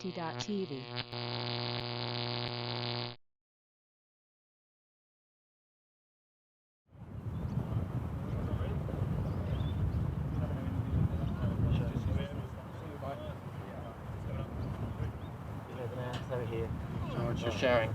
Riptide.tv. Over here. You're sharing.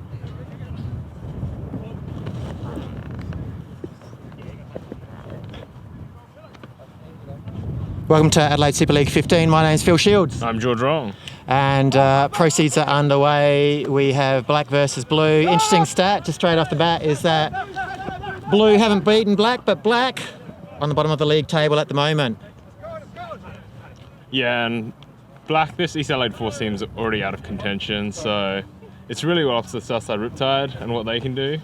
Welcome to Adelaide Super League 15. My name's Phil Shields. I'm George Wrong. And proceeds are underway. We have Black versus Blue. Interesting stat, just straight off the bat, is that Blue haven't beaten Black, but Black on the bottom of the league table at the moment. Yeah, and Black, this East Adelaide 4 team's already out of contention, so it's really well up to the Southside Riptide and what they can do.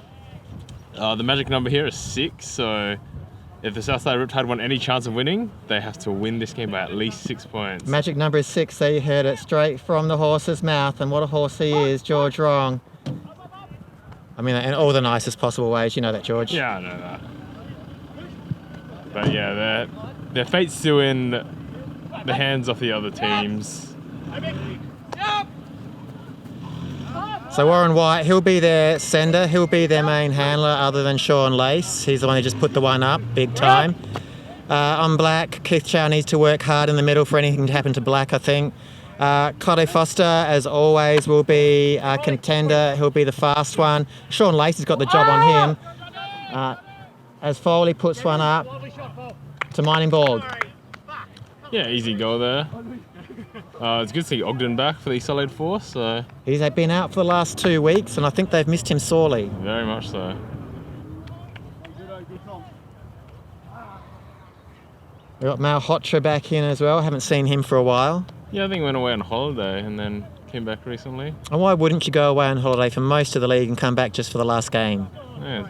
The magic number here is 6, so if the Southside Riptide want any chance of winning, they have to win this game by at least 6 points. Magic number is 6, so you heard it straight from the horse's mouth, and what a horse he is, George Wrong. I mean, in all the nicest possible ways, you know that, George. Yeah, I know that. But yeah, their fate's still in the hands of the other teams. So Warren White, he'll be their sender, he'll be their main handler other than Sean Lace. He's the one who just put the one up, big time. On Black, Keith Chow needs to work hard in the middle for anything to happen to Black, I think. Cotty Foster, as always, will be a contender. He'll be the fast one. Sean Lace has got the job on him. As Foley puts one up to Mining Borg. Yeah, easy goal there. It's good to see Ogden back for the East Adelaide Force. So. He's been out for the last 2 weeks, and I think they've missed him sorely. Very much so. We've got Mal Hotra back in as well. Haven't seen him for a while. Yeah, I think he went away on holiday and then came back recently. And why wouldn't you go away on holiday for most of the league and come back just for the last game? Yeah,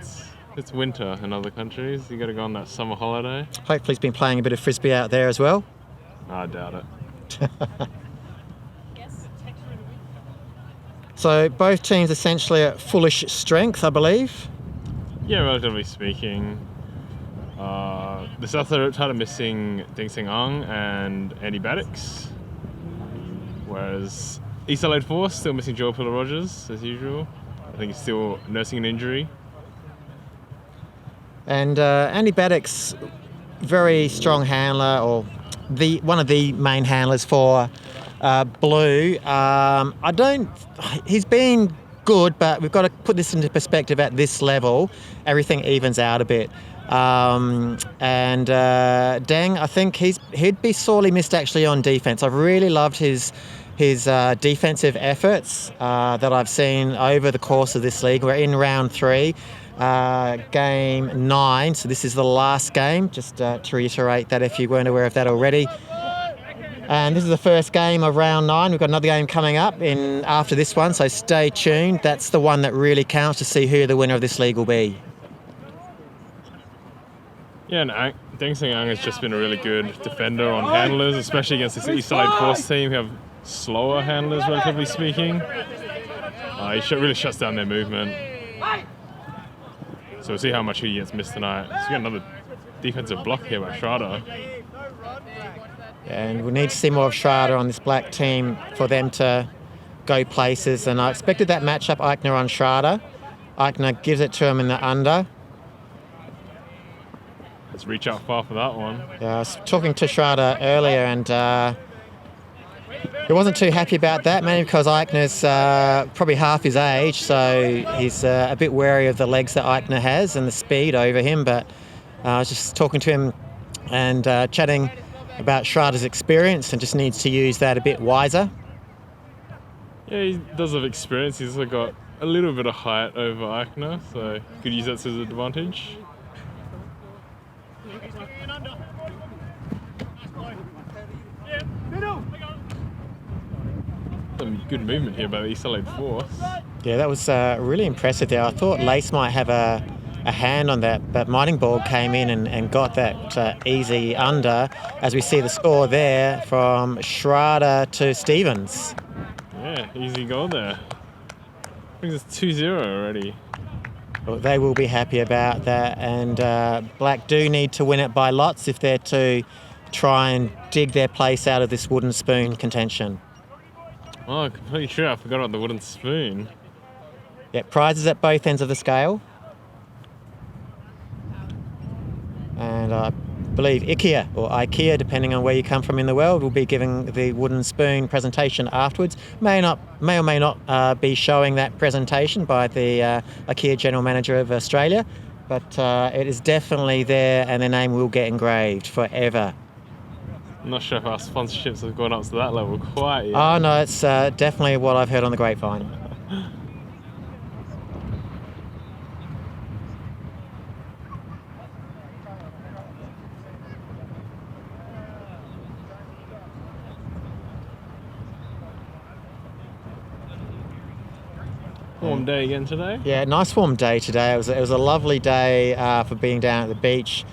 it's winter in other countries. You got to go on that summer holiday. Hopefully he's been playing a bit of frisbee out there as well. I doubt it. So both teams essentially at fullish strength, I believe. Yeah, relatively speaking. The Southside Riptide are missing Ding Sing Ung and Andy Baddocks, whereas East Adelaide Force still missing Joel Pillar-Rogers as usual. I think he's still nursing an injury. And Andy Baddocks, very strong handler, or one of the main handlers for Blue. He's been good, but we've got to put this into perspective at this level. Everything evens out a bit. Deng, I think he'd be sorely missed actually on defence. I've really loved his defensive efforts that I've seen over the course of this league. We're in round 3. Game 9, so this is the last game, just to reiterate that if you weren't aware of that already. And this is the first game of round 9. We've got another game coming up after this one, so stay tuned. That's the one that really counts to see who the winner of this league will be. Yeah, and Deng Sing Ung has just been a really good defender on handlers, especially against this East Adelaide Force team who have slower handlers, relatively speaking. He really shuts down their movement. So we'll see how much he gets missed tonight. So we got another defensive block here by Schrader. And we need to see more of Schrader on this Black team for them to go places. And I expected that matchup, Eichner on Schrader. Eichner gives it to him in the under. Let's reach out far for that one. I was talking to Schrader earlier, and he wasn't too happy about that, mainly because Eichner's probably half his age, so he's a bit wary of the legs that Eichner has and the speed over him. But I was just talking to him and chatting about Schrader's experience, and just needs to use that a bit wiser. Yeah, he does have experience. He's also got a little bit of height over Eichner, so could use that as an advantage. Some good movement here by the East Adelaide Force. Yeah, that was really impressive there. I thought Lace might have a hand on that, but Mining Borg came in and got that easy under, as we see the score there from Schrader to Stevens. Yeah, easy goal there. Brings us 2-0 already. Well, they will be happy about that, and Black do need to win it by lots if they're to try and dig their place out of this wooden spoon contention. Oh, completely true. I forgot about the wooden spoon. Yeah, prizes at both ends of the scale. And I believe IKEA, or IKEA, depending on where you come from in the world, will be giving the wooden spoon presentation afterwards. May or may not be showing that presentation by the IKEA General Manager of Australia, but it is definitely there, and their name will get engraved forever. I'm not sure if our sponsorships have gone up to that level quite yet. Oh no, it's definitely what I've heard on the grapevine. Warm day again today. Yeah, nice warm day today. It was a lovely day for being down at the beach.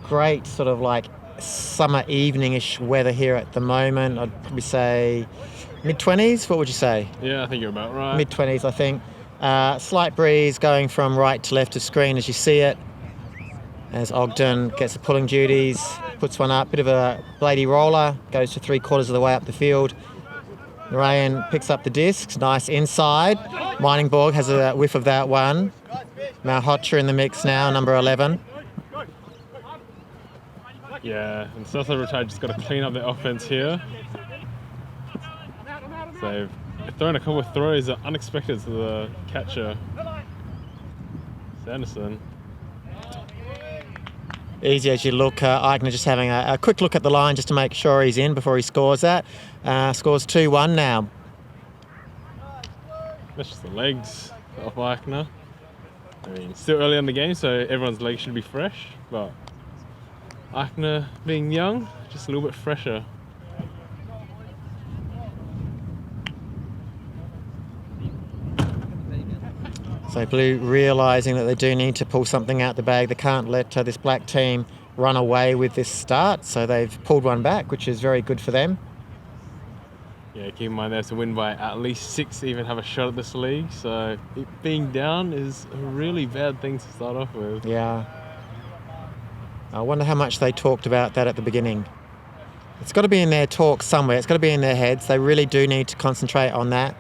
Great sort of like summer evening-ish weather here at the moment. I'd probably say mid-20s. What would you say? Yeah, I think you're about right. Mid-20s, I think. Slight breeze going from right to left of screen as you see it. As Ogden gets the pulling duties, puts one up, bit of a bladey roller, goes to 3/4 of the way up the field. Ryan picks up the discs, nice inside. Miningborg has a whiff of that one. Malhotra in the mix now, number 11. Yeah, and Southside Riptide just got to clean up their offense here. So they've thrown a couple of throws that are unexpected to the catcher, Sanderson. Easy as you look. Ayden just having a quick look at the line just to make sure he's in before he scores that. Scores 2-1 now. That's just the legs of Ayden. I mean, still early in the game, so everyone's legs should be fresh, but Ayden being young, just a little bit fresher. So Blue realising that they do need to pull something out the bag. They can't let this black team run away with this start, so they've pulled one back, which is very good for them. Yeah, keep in mind they have to win by at least 6 to even have a shot at this league, so it being down is a really bad thing to start off with. Yeah. I wonder how much they talked about that at the beginning. It's got to be in their talk somewhere. It's got to be in their heads. They really do need to concentrate on that.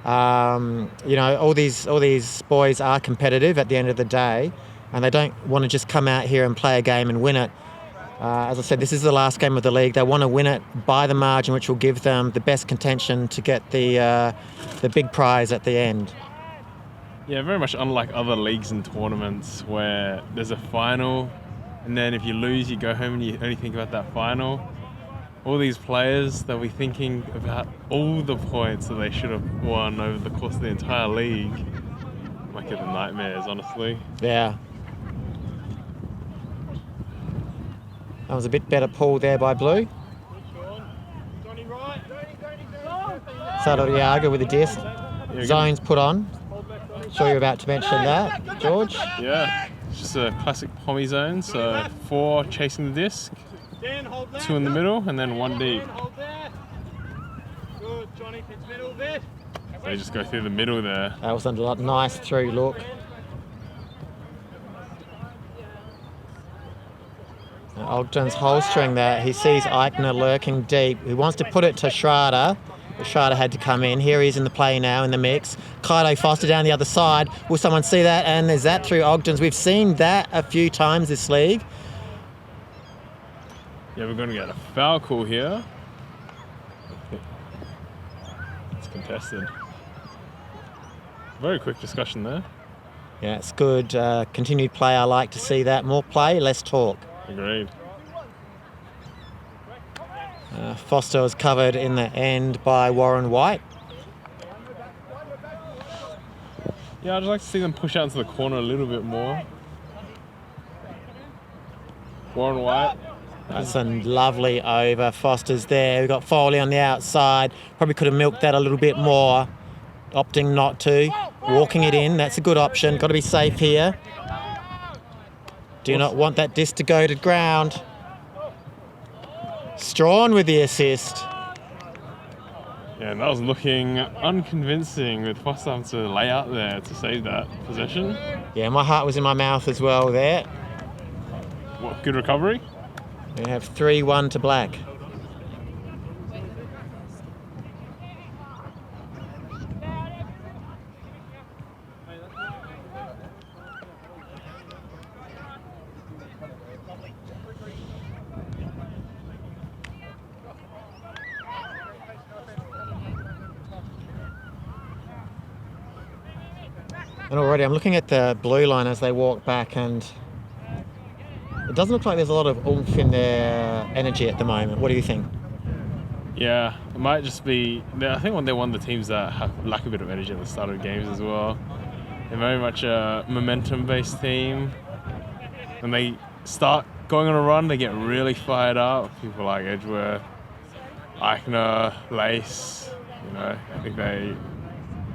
You know, all these boys are competitive at the end of the day, and they don't want to just come out here and play a game and win it. As I said, this is the last game of the league. They want to win it by the margin, which will give them the best contention to get the big prize at the end. Yeah, very much unlike other leagues and tournaments where there's a final, and then if you lose, you go home and you only think about that final. All these players, they'll be thinking about all the points that they should have won over the course of the entire league. Might give them nightmares, honestly. Yeah. That was a bit better pull there by Blue. Sadoriaga with the disc. Zones put on. Sure you're about to mention that, George? Yeah, it's just a classic Pommy zone. So 4 chasing the disc, 2 in the middle, and then 1 deep. They just go through the middle there. That was a nice through look. Ogden's holstering that. He sees Eichner lurking deep. He wants to put it to Schrader. But Schrader had to come in. Here he is in the play now, in the mix. Kaido Foster down the other side. Will someone see that? And there's that through Ogden's. We've seen that a few times this league. Yeah, we're going to get a foul call here. It's contested. Very quick discussion there. Yeah, it's good. Continued play. I like to see that. More play, less talk. Agreed. Foster was covered in the end by Warren White. Yeah, I'd like to see them push out into the corner a little bit more. Warren White. That's a lovely over. Foster's there. We've got Foley on the outside. Probably could have milked that a little bit more. Opting not to. Walking it in. That's a good option. Got to be safe here. Do not want that disc to go to ground. Strawn with the assist. Yeah, and that was looking unconvincing with Foster having to lay out there to save that possession. Yeah, my heart was in my mouth as well there. What, good recovery? We have 3-1 to black. And already I'm looking at the blue line as they walk back, and it doesn't look like there's a lot of oomph in their energy at the moment. What do you think? Yeah, it might just be. I think when they're one of the teams that lack a bit of energy at the start of games as well. They're very much a momentum-based team. When they start going on a run, they get really fired up. People like Edgeworth, Eichner, Lace, I think they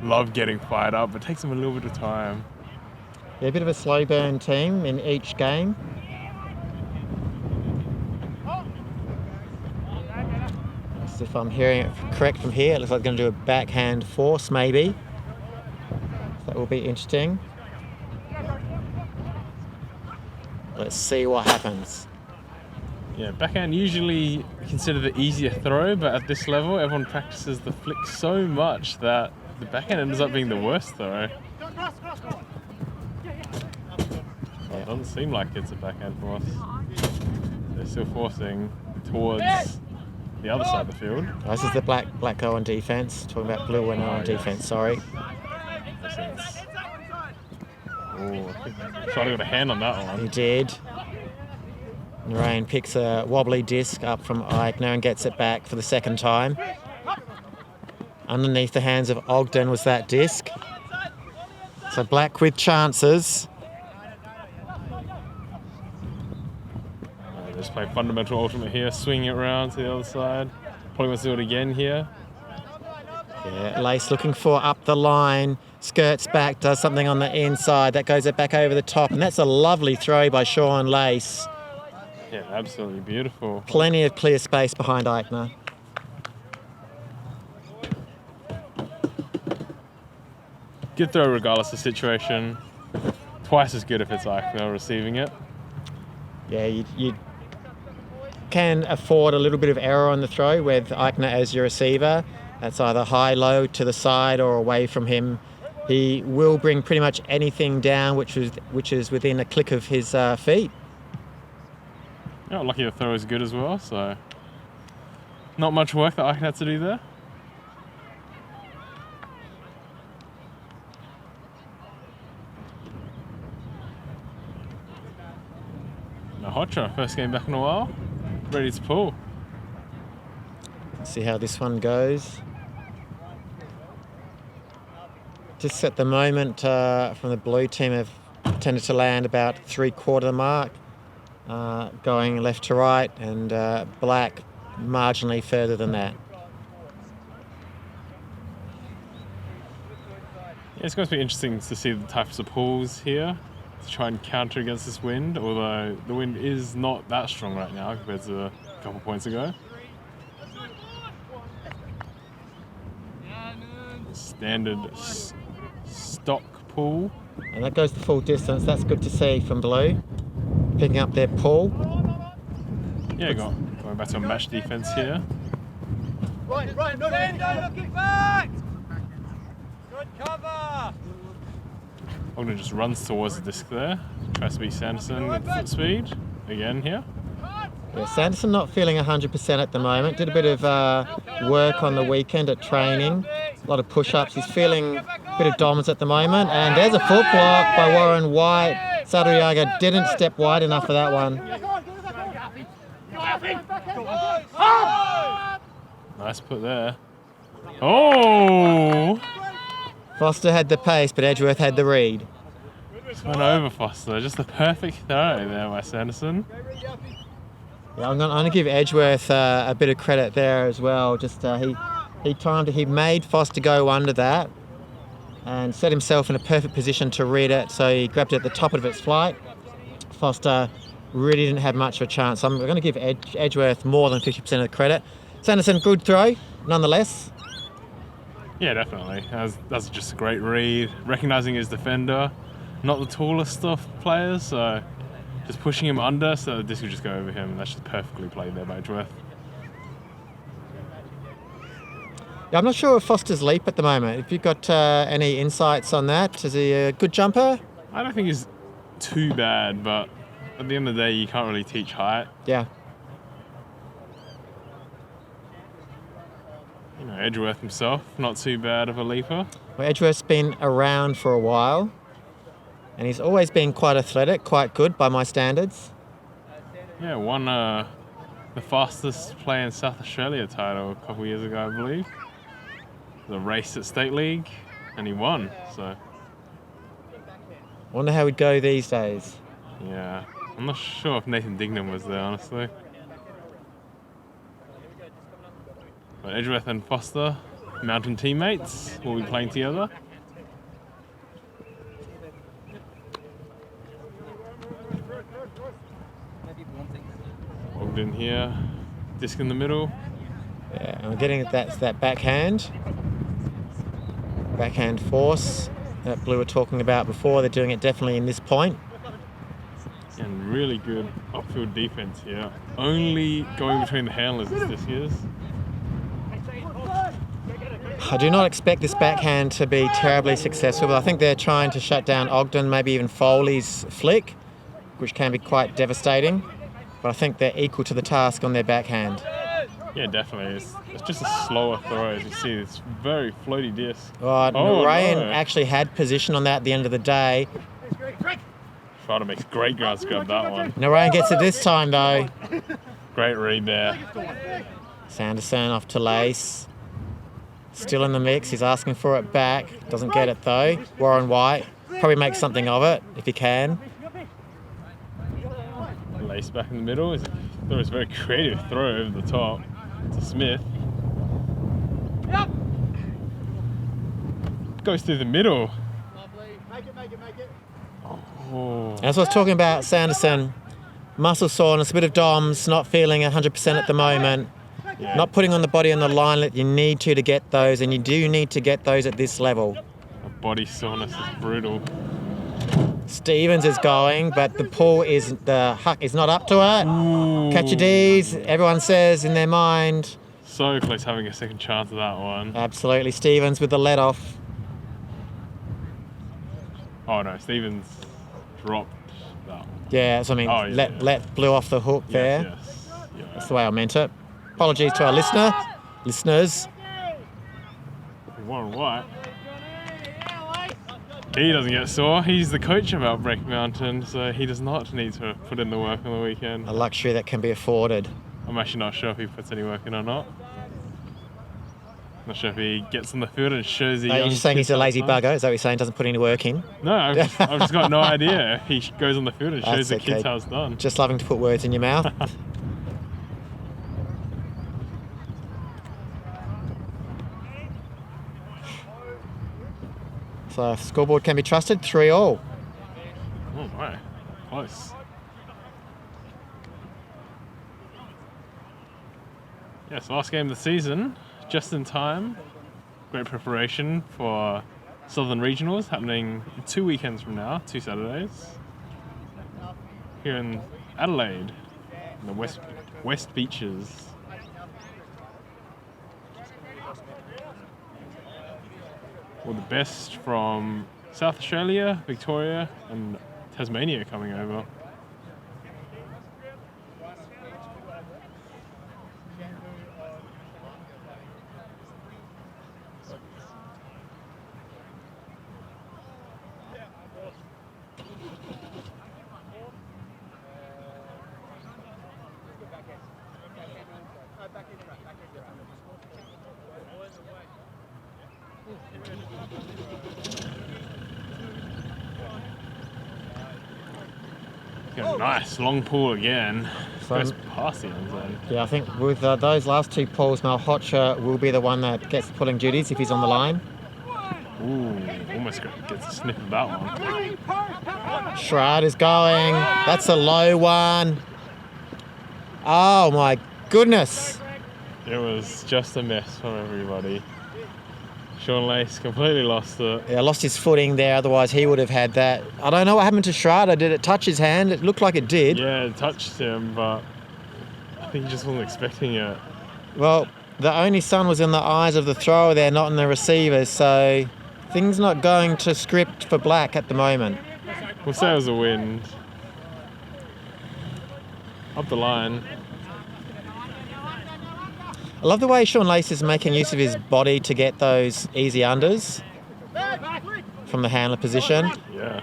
love getting fired up, but it takes them a little bit of time. Yeah, a bit of a slow burn team in each game. So if I'm hearing it correct from here, it looks like they're going to do a backhand force maybe. That will be interesting. Let's see what happens. Yeah, backhand usually considered the easier throw, but at this level, everyone practices the flick so much that the backhand ends up being the worst throw. It doesn't seem like it's a backhand force. They're still forcing towards the other side of the field. Oh, this is the black go on defense. Talking about blue winner on defense, sorry. Oh, I think Shardlow got a hand on that one. He did. Narayan picks a wobbly disc up from Eichner and gets it back for the second time. Underneath the hands of Ogden was that disc. So black with chances. Just play fundamental ultimate here, swinging it around to the other side. Probably wants to do it again here. Yeah, Lace looking for up the line, skirts back, does something on the inside. That goes it back over the top, and that's a lovely throw by Sean Lace. Yeah, absolutely beautiful. Plenty of clear space behind Eichner. Good throw regardless of the situation. Twice as good if it's Eichner receiving it. Yeah, you can afford a little bit of error on the throw with Eichner as your receiver. That's either high, low, to the side or away from him. He will bring pretty much anything down which is within a click of his feet. Yeah, lucky the throw is good as well, so not much work that Eichner had to do there. Now Hotcha, first game back in a while, ready to pull. Let's see how this one goes. Just at the moment, from the blue team, have tended to land about 3/4 mark, going left to right, and black marginally further than that. Yeah, it's going to be interesting to see the types of pulls here to try and counter against this wind, although the wind is not that strong right now compared to a couple points ago. Standard stock pull. And that goes the full distance. That's good to see from blue. Picking up their pull. Yeah, going back to a match defense here. Right, looking back! Good cover! Ogden just runs towards the disc there. Tries to beat Sanderson with foot speed. Again here. Yeah, Sanderson not feeling 100% at the moment. Did a bit of work on the weekend at training. A lot of push-ups. He's feeling a bit of dominance at the moment. And there's a foot block by Warren White. Saduriaga didn't step wide enough for that one. Nice put there. Oh! Foster had the pace, but Edgeworth had the read. Just went over Foster. Just the perfect throw there by Sanderson. Yeah, I'm going to give Edgeworth a bit of credit there as well. Just he timed it. He made Foster go under that and set himself in a perfect position to read it. So he grabbed it at the top of its flight. Foster really didn't have much of a chance. I'm going to give Edgeworth more than 50% of the credit. Sanderson, good throw, nonetheless. Yeah, definitely. That's just a great read. Recognising his defender, not the tallest of players, so just pushing him under so the disc would just go over him. That's just perfectly played there by Edgeworth. Yeah, I'm not sure of Foster's leap at the moment. Have you got any insights on that? Is he a good jumper? I don't think he's too bad, but at the end of the day, you can't really teach height. Yeah. Edgeworth himself, not too bad of a leaper. Well, Edgeworth's been around for a while. And he's always been quite athletic, quite good by my standards. Yeah, won the fastest player in South Australia title a couple of years ago, I believe. The race at State League, and he won, so... Wonder how he'd go these days. Yeah, I'm not sure if Nathan Dignam was there, honestly. But Edgeworth and Foster, mountain teammates, will be playing together. Logged in here, disc in the middle. Yeah, and we're getting that backhand force that Blue were talking about before. They're doing it definitely in this point. And really good upfield defense here. Only going between the handlers is this year's. I do not expect this backhand to be terribly successful, but I think they're trying to shut down Ogden, maybe even Foley's flick, which can be quite devastating. But I think they're equal to the task on their backhand. Yeah, definitely. It's just a slower throw, as you see. It's very floaty disc. Narayan no. actually had position on that at the end of the day. Shardlow makes great ground scrub that one. Narayan gets it this time, though. Great read there. Sanderson off to Lace. Still in the mix. He's asking for it back. Doesn't get it, though. Warren White probably makes something of it, if he can. Lace back in the middle. It's a very creative throw over the top to Smith. Goes through the middle. Oh. As I was talking about Sanderson, muscle soreness, a bit of DOMS, not feeling 100% at the moment. Yeah. Not putting on the body on the line that you need to get those, and you do need to get those at this level. The body soreness is brutal. Stevens is going, but the pull is, the huck is not up to it. Ooh. Catch your D's, everyone says in their mind. So close having a second chance of that one. Absolutely, Stevens with the let off. Oh no, Stevens dropped that one. Yeah, that's what I mean. Oh, yeah. Let blew off the hook there. Yes. Yeah. That's the way I meant it. Apologies to our listeners. Warren White. He doesn't get sore. He's the coach of Outbreak Mountain, so he does not need to put in the work on the weekend. A luxury that can be afforded. I'm actually not sure if he puts any work in or not. Not sure if he gets on the field and shows the You're just saying he's a lazy bugger? Is that what you're saying? Doesn't put any work in? No, I've just got no idea. He goes on the field and shows the kids how it's done. Just loving to put words in your mouth. So scoreboard can be trusted, 3-3. Oh my, close. Yes, last game of the season, just in time. Great preparation for Southern Regionals happening 2 weekends from now, 2 Saturdays. Here in Adelaide, in the West Beaches. All the best from South Australia, Victoria, and Tasmania coming over. Nice, long pull again. Goes past the end zone. Yeah, I think with those last 2 pulls, Malhotra will be the one that gets pulling duties if he's on the line. Ooh, almost gets a sniff of that one. Shroud is going. That's a low one. Oh my goodness. It was just a mess from everybody. Sean Lace completely lost it. Yeah, lost his footing there, otherwise he would have had that. I don't know what happened to Shroud. Did it touch his hand? It looked like it did. Yeah, it touched him, but I think he just wasn't expecting it. Well, the only sun was in the eyes of the thrower there, not in the receiver, so things not going to script for Black at the moment. We'll say it was a wind. Up the line. I love the way Sean Lace is making use of his body to get those easy unders from the handler position. Yeah.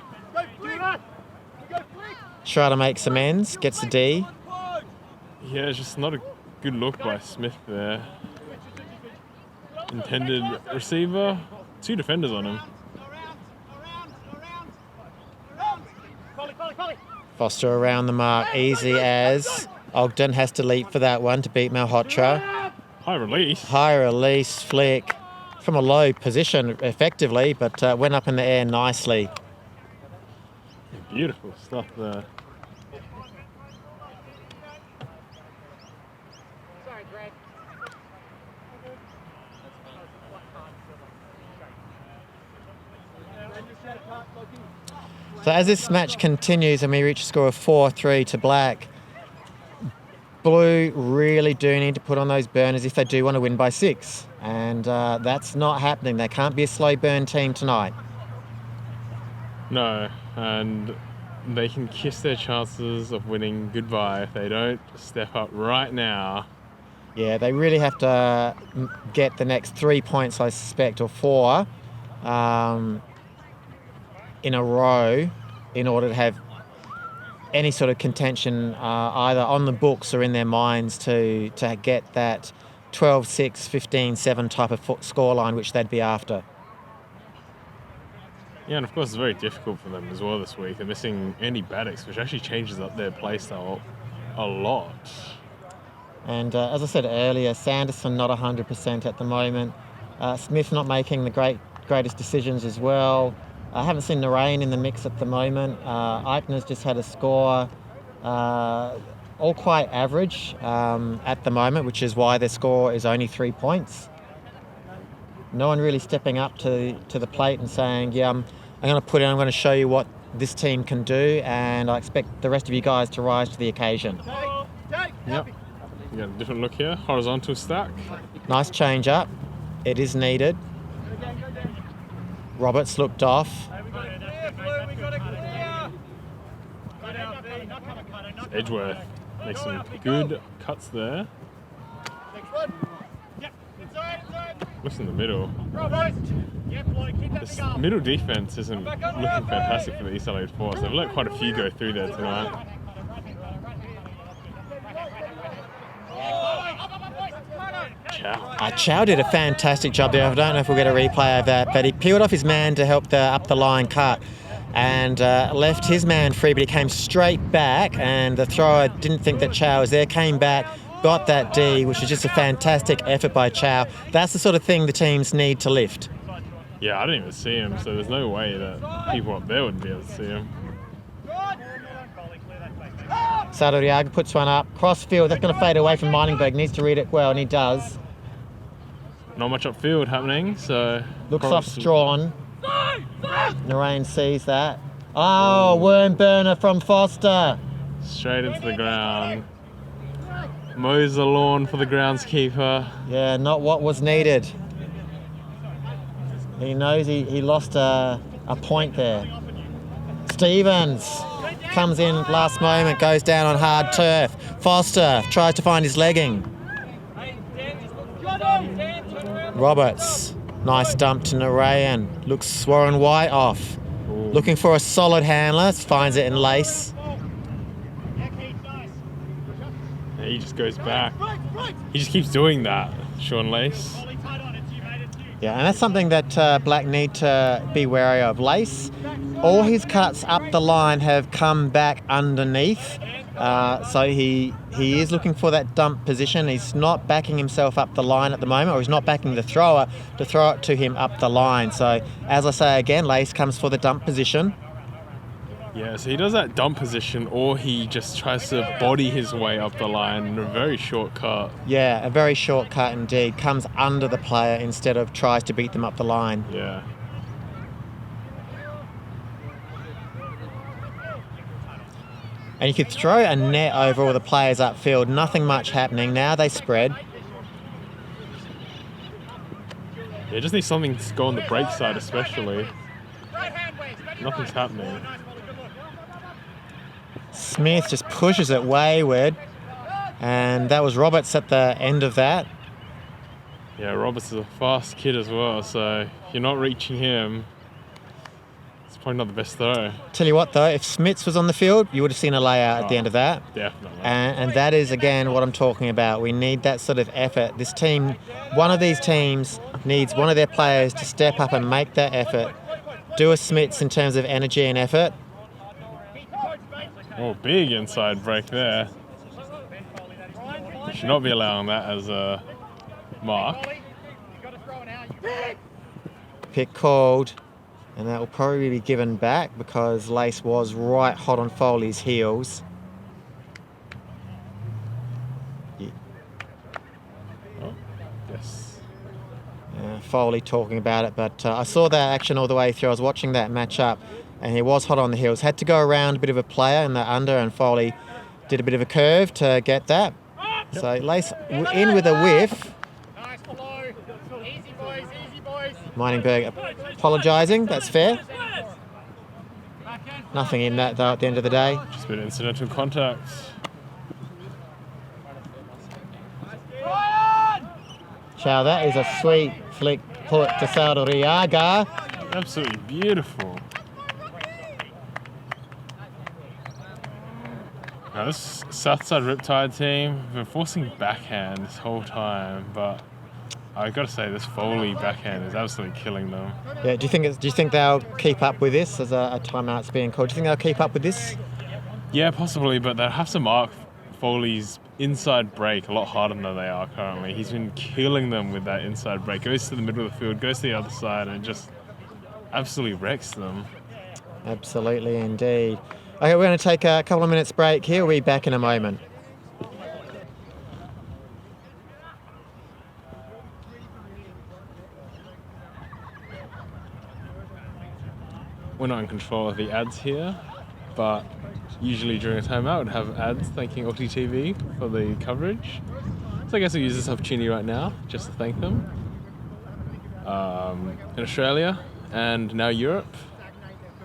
Shardlow makes amends, gets the D. Yeah, it's just not a good look by Smith there. Intended receiver, 2 defenders on him. Foster around the mark, easy as Ogden has to leap for that one to beat Malhotra. High release. High release flick from a low position effectively, but went up in the air nicely. Beautiful stuff there. So as this match continues and we reach a score of 4-3 to Black, Blue really do need to put on those burners if they do want to win by 6. And that's not happening. They can't be a slow burn team tonight. No, and they can kiss their chances of winning goodbye if they don't step up right now. Yeah, they really have to get the next 3 points, I suspect, or 4 in a row in order to have any sort of contention either on the books or in their minds to get that 12-6, 15-7 type of scoreline which they'd be after. Yeah, and of course it's very difficult for them as well this week. They're missing Andy Baddocks, which actually changes up their play style a lot. And as I said earlier, Sanderson not 100% at the moment. Smith not making the greatest decisions as well. I haven't seen Narain in the mix at the moment. Ayden has just had a score, all quite average at the moment, which is why their score is only 3 points. No one really stepping up to the plate and saying, yeah, I'm going to I'm going to show you what this team can do, and I expect the rest of you guys to rise to the occasion. Yep. You got a different look here, horizontal stack. Nice change up. It is needed. Roberts looked off. Edgeworth makes some good cuts there. Looks in the middle. This middle defense isn't looking fantastic for the East Adelaide Force. They've let quite a few go through there tonight. Chow did a fantastic job there. I don't know if we'll get a replay of that, but he peeled off his man to help the up the line cut and left his man free, but he came straight back, and the thrower didn't think that Chow was there, came back, got that D, which is just a fantastic effort by Chow. That's the sort of thing the teams need to lift. Yeah, I didn't even see him, so there's no way that people up there would be able to see him. Sadoriaga puts one up. Crossfield, that's going to fade away from Meiningberg. Needs to read it well, and he does. Not much upfield happening, so... Looks off drawn. Narain sees that. Oh, worm burner from Foster. Straight into the ground. Mows the lawn for the groundskeeper. Yeah, not what was needed. He knows he lost a point there. Stevens comes in last moment, goes down on hard turf. Foster tries to find his legging. Roberts, nice dump to Narayan. Looks Warren White off. Ooh. Looking for a solid handler, finds it in Lace. Yeah, he just goes back. He just keeps doing that, Sean Lace. Yeah, and that's something that Black need to be wary of. Lace, all his cuts up the line have come back underneath. So he is looking for that dump position. He's not backing himself up the line at the moment, or he's not backing the thrower to throw it to him up the line. So as I say again, Lace comes for the dump position. Yeah, so he does that dump position, or he just tries to body his way up the line in a very short cut. Yeah, a very short cut indeed. Comes under the player instead of tries to beat them up the line. Yeah. And you could throw a net over all the players upfield. Nothing much happening. Now they spread. Yeah, just needs something to go on the break side especially. Nothing's happening. Smith just pushes it wayward. And that was Roberts at the end of that. Yeah, Roberts is a fast kid as well, so if you're not reaching him, it's Probably not the best throw. Tell you what, though, if Smits was on the field, you would have seen a layout at the end of that. Definitely. And that is, again, what I'm talking about. We need that sort of effort. This team, one of these teams needs one of their players to step up and make that effort. Do a Smits in terms of energy and effort. Oh, big inside break there. Should not be allowing that as a mark. Pick called, and that will probably be given back because Lace was right hot on Foley's heels. Yeah. Oh, yes. Foley talking about it, but I saw that action all the way through. I was watching that match up, and he was hot on the heels. Had to go around a bit of a player in the under, and Foley did a bit of a curve to get that. So Lace in with a whiff. Meiningberg apologising, that's fair. Nothing in that though at the end of the day. Just a bit of incidental contact. Chow, that is a sweet flick put to Saudariaga. Absolutely beautiful. Now this Southside Riptide team have been forcing backhand this whole time, but I've got to say this Foley backhand is absolutely killing them. Yeah, do you think they'll keep up with this as a timeout's being called? Do you think they'll keep up with this? Yeah, possibly, but they'll have to mark Foley's inside break a lot harder than they are currently. He's been killing them with that inside break. Goes to the middle of the field, goes to the other side, and just absolutely wrecks them. Absolutely, indeed. Okay, we're going to take a couple of minutes break here. We'll be back in a moment. We're not in control of the ads here, but usually during a timeout we'd have ads thanking OTTV for the coverage. So I guess I'll use this opportunity right now just to thank them. In Australia and now Europe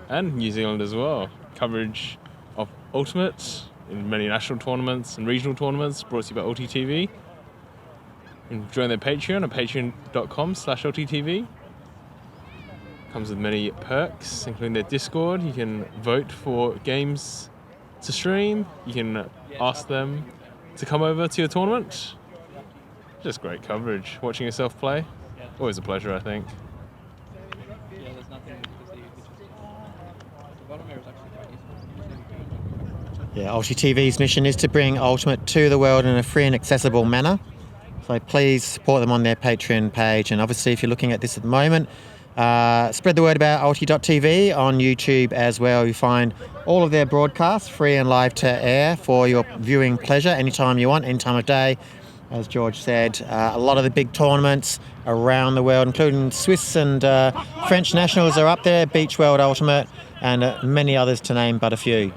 and New Zealand as well. Coverage of Ultimate in many national tournaments and regional tournaments brought to you by OTTV. And join their Patreon at patreon.com/OTTV. Comes with many perks, including their Discord. You can vote for games to stream. You can ask them to come over to your tournament. Just great coverage. Watching yourself play, always a pleasure, I think. Yeah, OTTV's mission is to bring Ultimate to the world in a free and accessible manner. So please support them on their Patreon page. And obviously, if you're looking at this at the moment, spread the word about Ulti.tv on YouTube as well. You find all of their broadcasts free and live to air for your viewing pleasure anytime you want, any time of day. As George said, a lot of the big tournaments around the world, including Swiss and French nationals, are up there, Beach World Ultimate, and many others to name but a few.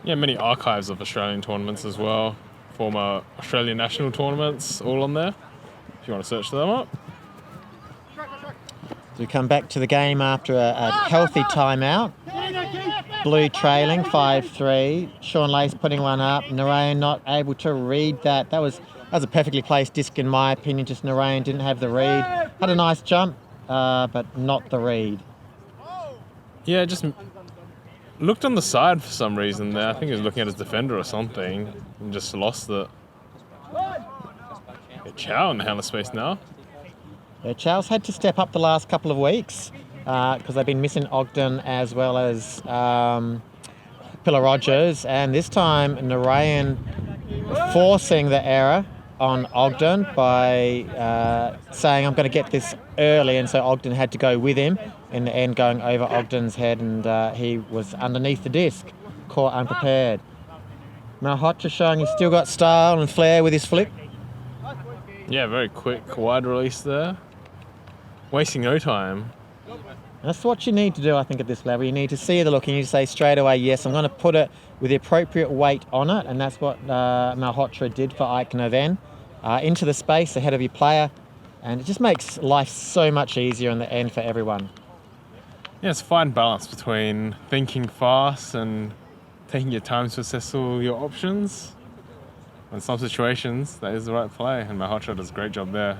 Yeah, many archives of Australian tournaments as well. Former Australian national tournaments, all on there, if you want to search them up. We come back to the game after a healthy timeout. Blue trailing 5-3. Sean Lace putting one up. Narayan not able to read that. That was a perfectly placed disc in my opinion. Just Narayan didn't have the read. Had a nice jump, but not the read. Yeah, just looked on the side for some reason there. I think he was looking at his defender or something and just lost it. Chow in the handler space now. Yeah, Chow's had to step up the last couple of weeks because they've been missing Ogden as well as Pillar Rogers, and this time Narayan forcing the error on Ogden by saying I'm going to get this early, and so Ogden had to go with him, in the end going over Ogden's head, and he was underneath the disc, caught unprepared. Malhotra showing he's still got style and flair with his flick. Yeah, very quick, wide release there. Wasting no time. That's what you need to do, I think, at this level. You need to see the look and you say straight away, yes, I'm going to put it with the appropriate weight on it, and that's what Malhotra did for Eichner then. Into the space ahead of your player, and it just makes life so much easier in the end for everyone. Yeah, it's a fine balance between thinking fast and taking your time to assess all your options. In some situations, that is the right play, and Malhotra does a great job there.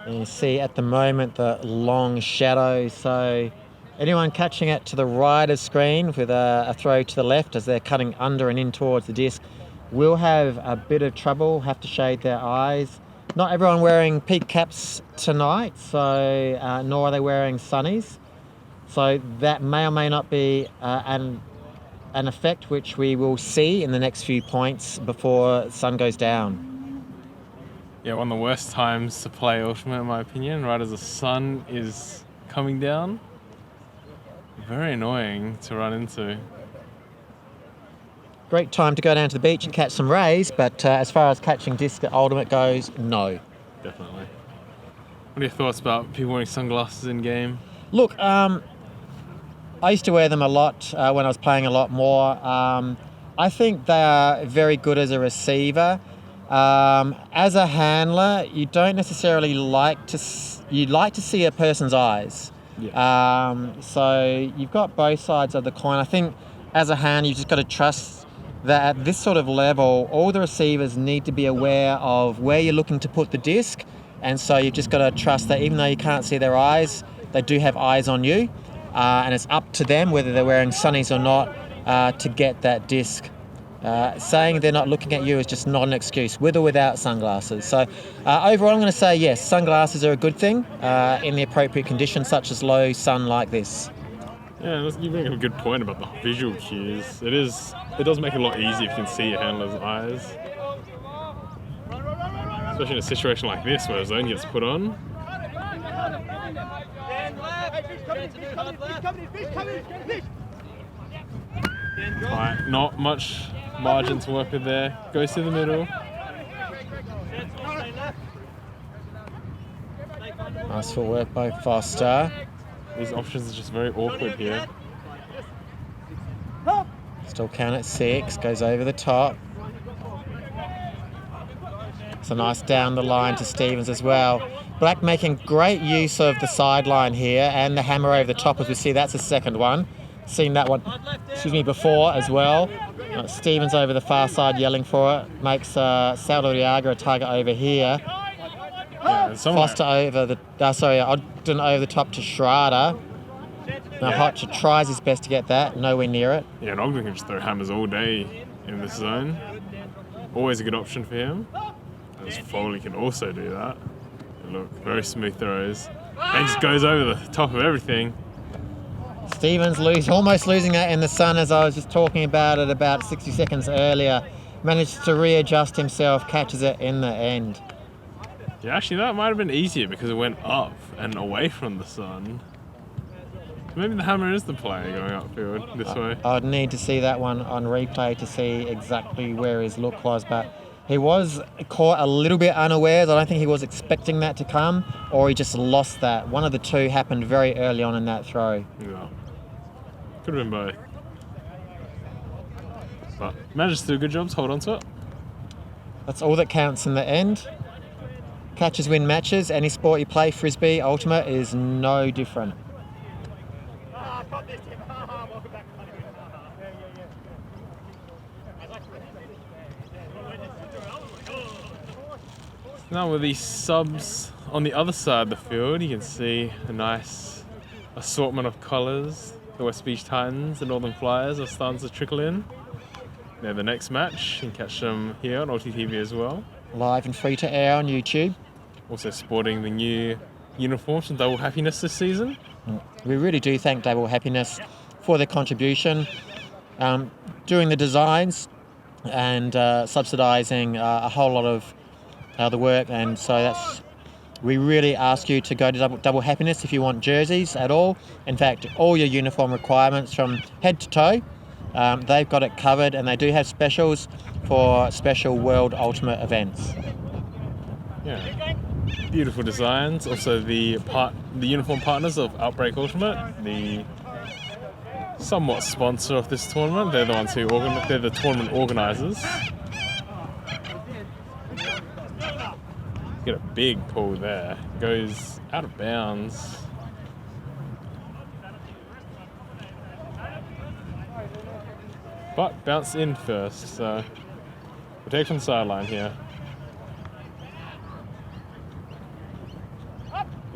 And you see at the moment the long shadow, so anyone catching it to the right of screen with a throw to the left as they're cutting under and in towards the disc will have a bit of trouble, have to shade their eyes. Not everyone wearing peak caps tonight, so nor are they wearing sunnies. So that may or may not be an effect which we will see in the next few points before sun goes down. Yeah, one of the worst times to play Ultimate, in my opinion, right as the sun is coming down. Very annoying to run into. Great time to go down to the beach and catch some rays, but as far as catching disc at Ultimate goes, no. Definitely. What are your thoughts about people wearing sunglasses in game? Look, I used to wear them a lot when I was playing a lot more. I think they are very good as a receiver. As a handler, you don't necessarily like to see a person's eyes. Yeah. So you've got both sides of the coin. I think as a hand, you've just got to trust that at this sort of level, all the receivers need to be aware of where you're looking to put the disc. And so you've just got to trust that even though you can't see their eyes, they do have eyes on you. And it's up to them, whether they're wearing sunnies or not, to get that disc. Saying they're not looking at you is just not an excuse, with or without sunglasses. So overall, I'm going to say yes, sunglasses are a good thing in the appropriate conditions, such as low sun like this. Yeah, you bring up a good point about the visual cues. It does make it a lot easier if you can see your handler's eyes. Especially in a situation like this where a zone gets put on. Right, not much margin to work with there. Goes to the middle. Nice footwork by Foster. These options are just very awkward here. Still count at 6, goes over the top. It's a nice down the line to Stevens as well. Black making great use of the sideline here and the hammer over the top, as we see that's the second one. Seen that one, before as well. Stevens over the far side yelling for it. Makes Saldarriaga a target over here. Yeah, Foster over the, Ogden over the top to Schrader. Now Hotcher tries his best to get that, nowhere near it. Yeah, and Ogden can just throw hammers all day in this zone. Always a good option for him. As Foley can also do that. And look, very smooth throws. And just goes over the top of everything. Stevens almost losing it in the sun, as I was just talking about it about 60 seconds earlier. Managed to readjust himself, catches it in the end. Yeah, actually that might have been easier because it went up and away from the sun. Maybe the hammer is the play going upfield this way. I'd need to see that one on replay to see exactly where his look was, but he was caught a little bit unawares. I don't think he was expecting that to come, or he just lost that. One of the two happened very early on in that throw. Yeah. Could have been both. But managed to do a good job to hold on to it. That's all that counts in the end. Catches win matches. Any sport you play, Frisbee, Ultimate, is no different. Now with these subs on the other side of the field, you can see a nice assortment of colours. The West Beach Titans, the Northern Flyers are starting to trickle in. Now the next match, you can catch them here on OTTV as well. Live and free to air on YouTube. Also sporting the new uniforms from Double Happiness this season. We really do thank Double Happiness for their contribution, doing the designs and subsidising a whole lot of the work, and so we really ask you to go to Double Happiness if you want jerseys at all. In fact, all your uniform requirements from head to toe, they've got it covered, and they do have specials for special World Ultimate events. Yeah, beautiful designs. Also the uniform partners of Outbreak Ultimate, the somewhat sponsor of this tournament. They're the ones who they're the tournament organisers. Get a big pull there. Goes out of bounds. But bounced in first, so we'll take from the sideline here.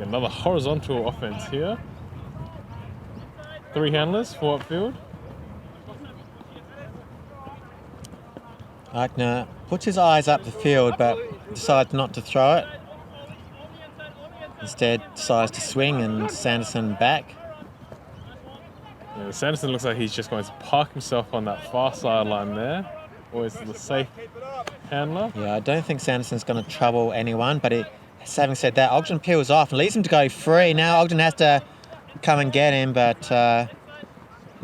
Another horizontal offense here. 3 handlers, 4 upfield. Aigner puts his eyes up the field but decides not to throw it. Instead decides to swing and Sanderson back. Yeah, Sanderson looks like he's just going to park himself on that far sideline there. Always the safe handler. Yeah, I don't think Sanderson's going to trouble anyone, but having said that, Ogden peels off and leaves him to go free. Now Ogden has to come and get him, but the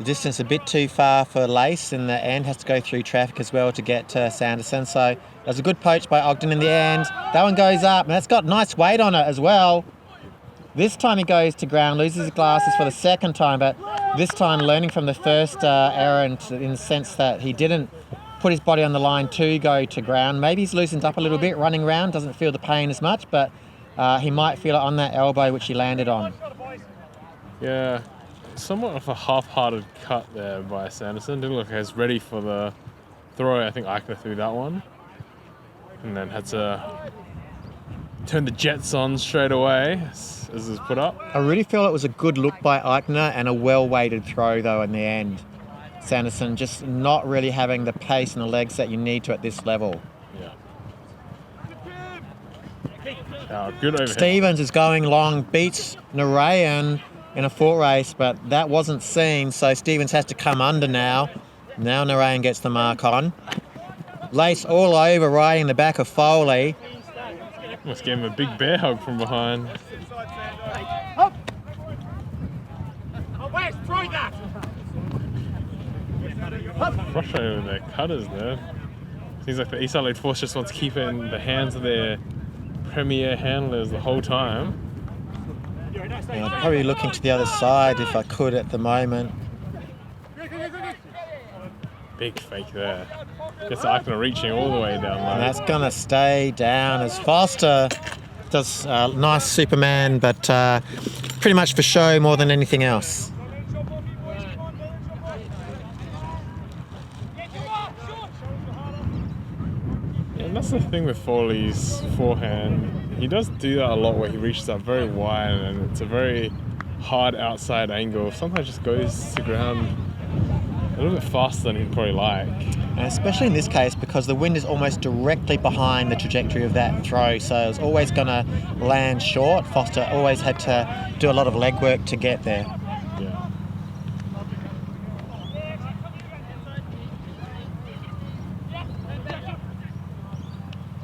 distance a bit too far for Lace in the end, has to go through traffic as well to get to Sanderson. So it was a good poach by Ogden in the end. That one goes up, and it's got nice weight on it as well. This time he goes to ground, loses his glasses for the second time, but this time learning from the first error in the sense that he didn't put his body on the line to go to ground. Maybe he's loosened up a little bit running around, doesn't feel the pain as much, but he might feel it on that elbow which he landed on. Yeah, somewhat of a half-hearted cut there by Sanderson. Didn't look like he was ready for the throw. I think Aigner threw that one. And then had to turn the jets on straight away as it was put up. I really feel it was a good look by Aigner and a well-weighted throw though in the end. Sanderson just not really having the pace and the legs that you need to at this level. Yeah. Good overhead. Stevens is going long, beats Narayan in a foot race, but that wasn't seen, so Stevens has to come under now. Now Narayan gets the mark on. Lace all over, riding the back of Foley. Almost gave him a big bear hug from behind. Frustrated with their cutters there. Seems like the East Adelaide Force just wants to keep it in the hands of their premier handlers the whole time. Yeah, I'd probably looking to the other side if I could at the moment. Big fake there. Gets Aigner reaching all the way down low. And that's going to stay down as Foster does nice Superman, but pretty much for show more than anything else. And that's the thing with Foley's forehand. He does do that a lot where he reaches up very wide and it's a very hard outside angle. Sometimes just goes to ground a little bit faster than he'd probably like. And especially in this case because the wind is almost directly behind the trajectory of that throw, so it's always going to land short. Foster always had to do a lot of legwork to get there. Yeah.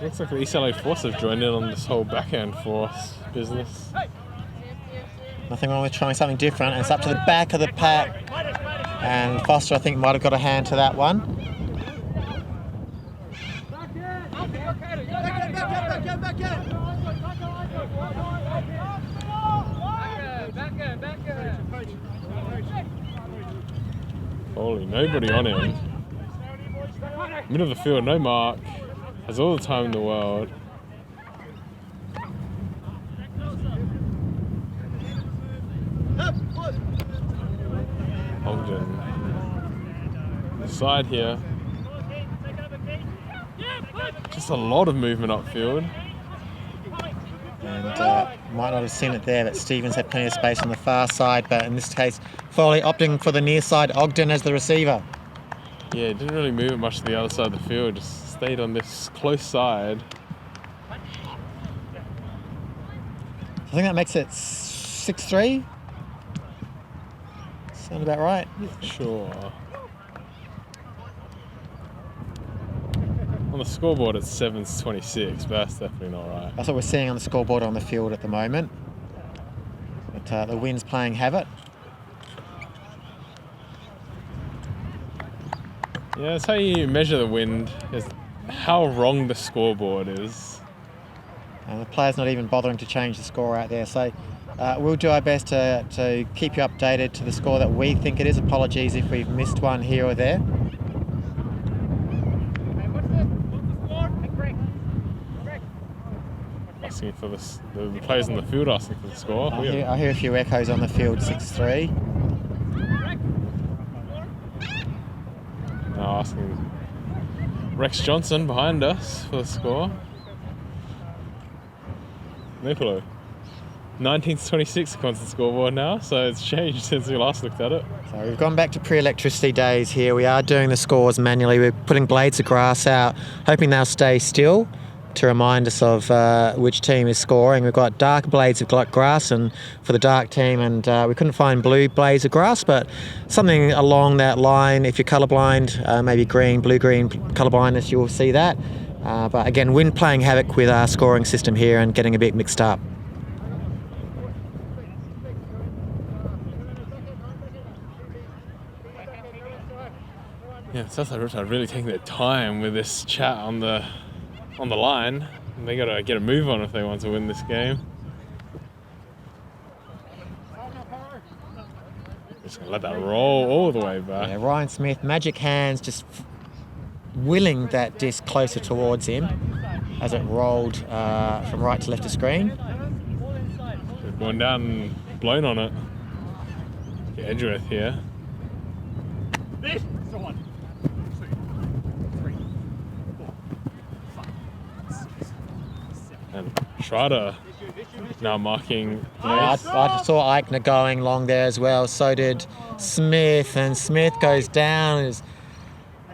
Looks like the East LA Force have joined in on this whole backhand force business. Nothing wrong with trying something different, and it's up to the back of the pack. And Foster, I think, might have got a hand to that one. Holy, nobody on him. Middle of the field, no mark. Has all the time in the world. Ogden. Side here. Just a lot of movement upfield. And might not have seen it there, but Stevens had plenty of space on the far side, but in this case, Foley opting for the near side, Ogden as the receiver. Yeah, it didn't really move it much to the other side of the field, just stayed on this close side. I think that makes it 6-3. Sound about right? Sure. On the scoreboard it's 7-26, but that's definitely not right. That's what we're seeing on the scoreboard on the field at the moment. But the wind's playing havoc. Yeah, that's how you measure the wind, is how wrong the scoreboard is. And the player's not even bothering to change the score out there. So we'll do our best to keep you updated to the score that we think it is. Apologies if we've missed one here or there. Asking for the players in the field asking for the score. I hear a few echoes on the field, 6-3. Now asking Rex Johnson behind us for the score. Niccolo. 19-26 according to the scoreboard now, so it's changed since we last looked at it. So we've gone back to pre-electricity days here. We are doing the scores manually. We're putting blades of grass out, hoping they'll stay still to remind us of which team is scoring. We've got dark blades of grass and for the dark team, and we couldn't find blue blades of grass, but something along that line. If you're colourblind, maybe green, blue-green colourblindness, you'll see that. But again, wind playing havoc with our scoring system here and getting a bit mixed up. Yeah, Southside Riptide really taking their time with this chat on the line. And they got to get a move on if they want to win this game. Just gonna let that roll all the way back. Yeah, Ryan Smith, magic hands, just willing that disc closer towards him as it rolled from right to left of screen. Going down and blown on it. Get Edgeworth here. And Schrader now marking. I saw Eichner going long there as well. So did Smith, and Smith goes down, is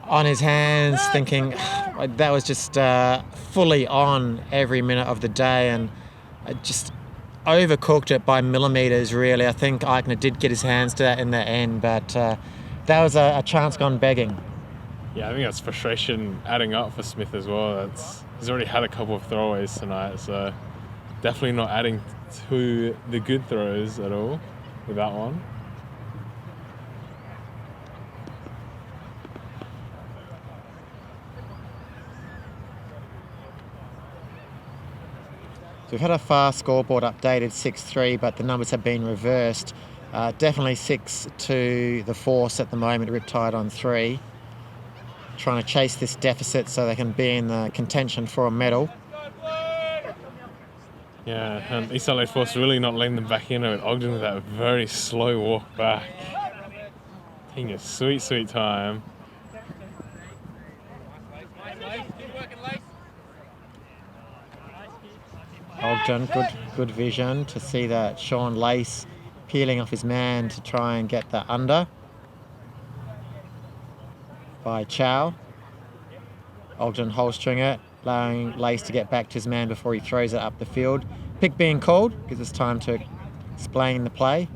on his hands, thinking that was just fully on every minute of the day, and just overcooked it by millimetres. Really, I think Eichner did get his hands to that in the end, but that was a chance gone begging. Yeah, I think that's frustration adding up for Smith as well. He's already had a couple of throwaways tonight, so definitely not adding to the good throws at all with that one. So we've had a fast scoreboard updated 6-3, but the numbers have been reversed. Definitely 6 to the Force at the moment, Riptide on 3. Trying to chase this deficit so they can be in the contention for a medal. Yeah, and East Adelaide Force really not letting them back in with Ogden with that very slow walk back. Taking a sweet, sweet time. Ogden, good vision to see that Sean Lace peeling off his man to try and get the under by Chow. Ogden holstering it, allowing Lace to get back to his man before he throws it up the field. Pick being called, gives us time to explain the play.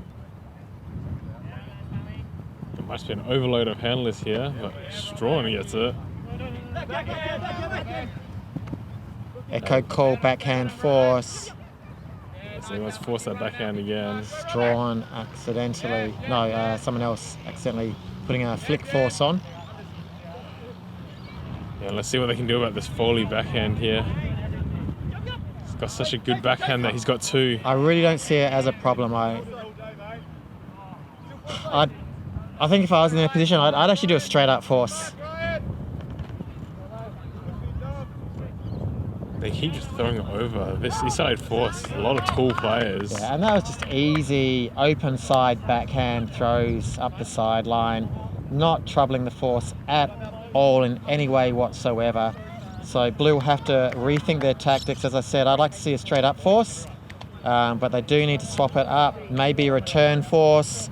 There must be an overload of handlers here, but Strawn gets it. Echo call, backhand force. So he wants to force that backhand again. Strawn accidentally, someone else accidentally putting a flick force on. Yeah, let's see what they can do about this Foley backhand here. He's got such a good backhand that he's got two. I really don't see it as a problem. I think if I was in their position, I'd actually do a straight up force. They keep just throwing it over. This East Side Force, a lot of tall players. Yeah, and that was just easy, open side backhand throws up the sideline, not troubling the Force at all in any way whatsoever. So Blue will have to rethink their tactics. As I said, I'd like to see a straight up force, but they do need to swap it up. Maybe a return force,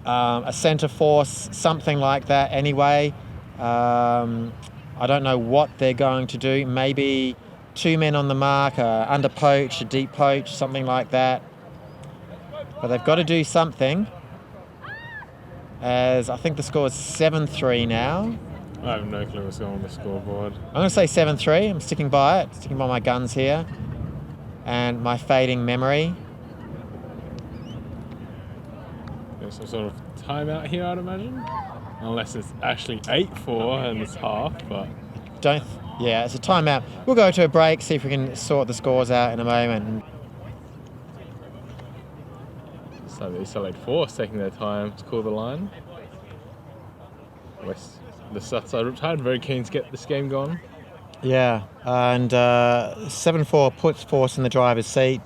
a centre force, something like that anyway. I don't know what they're going to do. Maybe 2 men on the mark, under poach, a deep poach, something like that. But they've got to do something, as I think the score is 7-3 now. I have no clue what's going on the scoreboard. I'm going to say 7-3. I'm sticking by it, sticking by my guns here and my fading memory. There's some sort of timeout here, I'd imagine. Unless it's actually 8-4 and it's half, but... it's a timeout. We'll go to a break, see if we can sort the scores out in a moment. So the East Adelaide Force taking their time to call the line. The Southside Riptide very keen to get this game gone. Yeah, and 7-4 puts Force in the driver's seat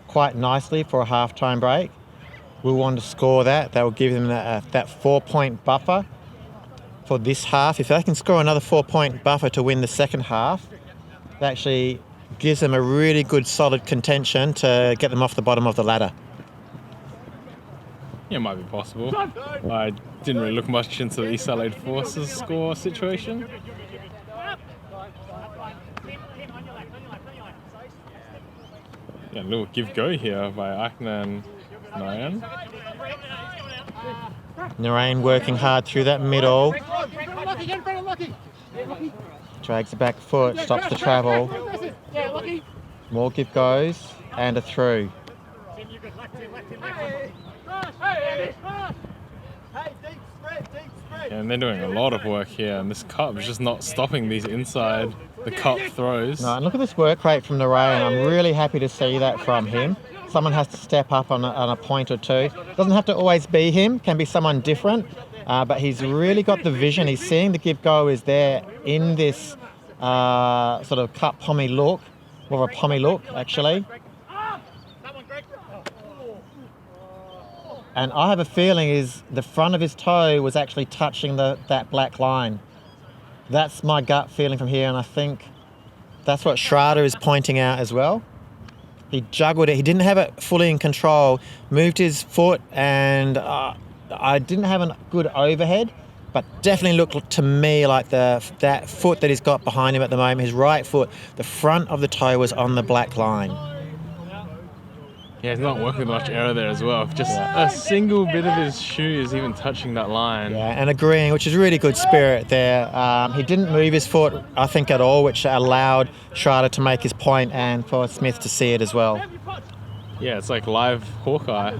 quite nicely for a half-time break. We'll want to score that. That will give them that 4-point buffer for this half. If they can score another 4-point buffer to win the second half, they actually gives them a really good solid contention to get them off the bottom of the ladder. Yeah, it might be possible. I didn't really look much into the East Adelaide Forces score situation. Yeah, a little give go here by Ayden and Dayan. Narain working hard through that middle. Drags the back foot, stops the travel. More give goes and a through. Yeah, and they're doing a lot of work here, and this cup is just not stopping these inside the cup throws. No, and look at this work rate from Narain. I'm really happy to see that from him. Someone has to step up on a point or two. Doesn't have to always be him, can be someone different, but he's really got the vision. He's seeing the give go is there in this sort of cup pommy look, more of a pommy look actually. And I have a feeling is the front of his toe was actually touching that black line. That's my gut feeling from here, and I think that's what Shardlow is pointing out as well. He juggled it. He didn't have it fully in control, moved his foot, and I didn't have a good overhead, but definitely looked to me like that foot that he's got behind him at the moment, his right foot, the front of the toe was on the black line. Yeah, he's not working with much error there as well. Just a single bit of his shoe is even touching that line. Yeah, and agreeing, which is really good spirit there. He didn't move his foot, I think, at all, which allowed Shardlow to make his point and for Smith to see it as well. Yeah, it's like live Hawkeye.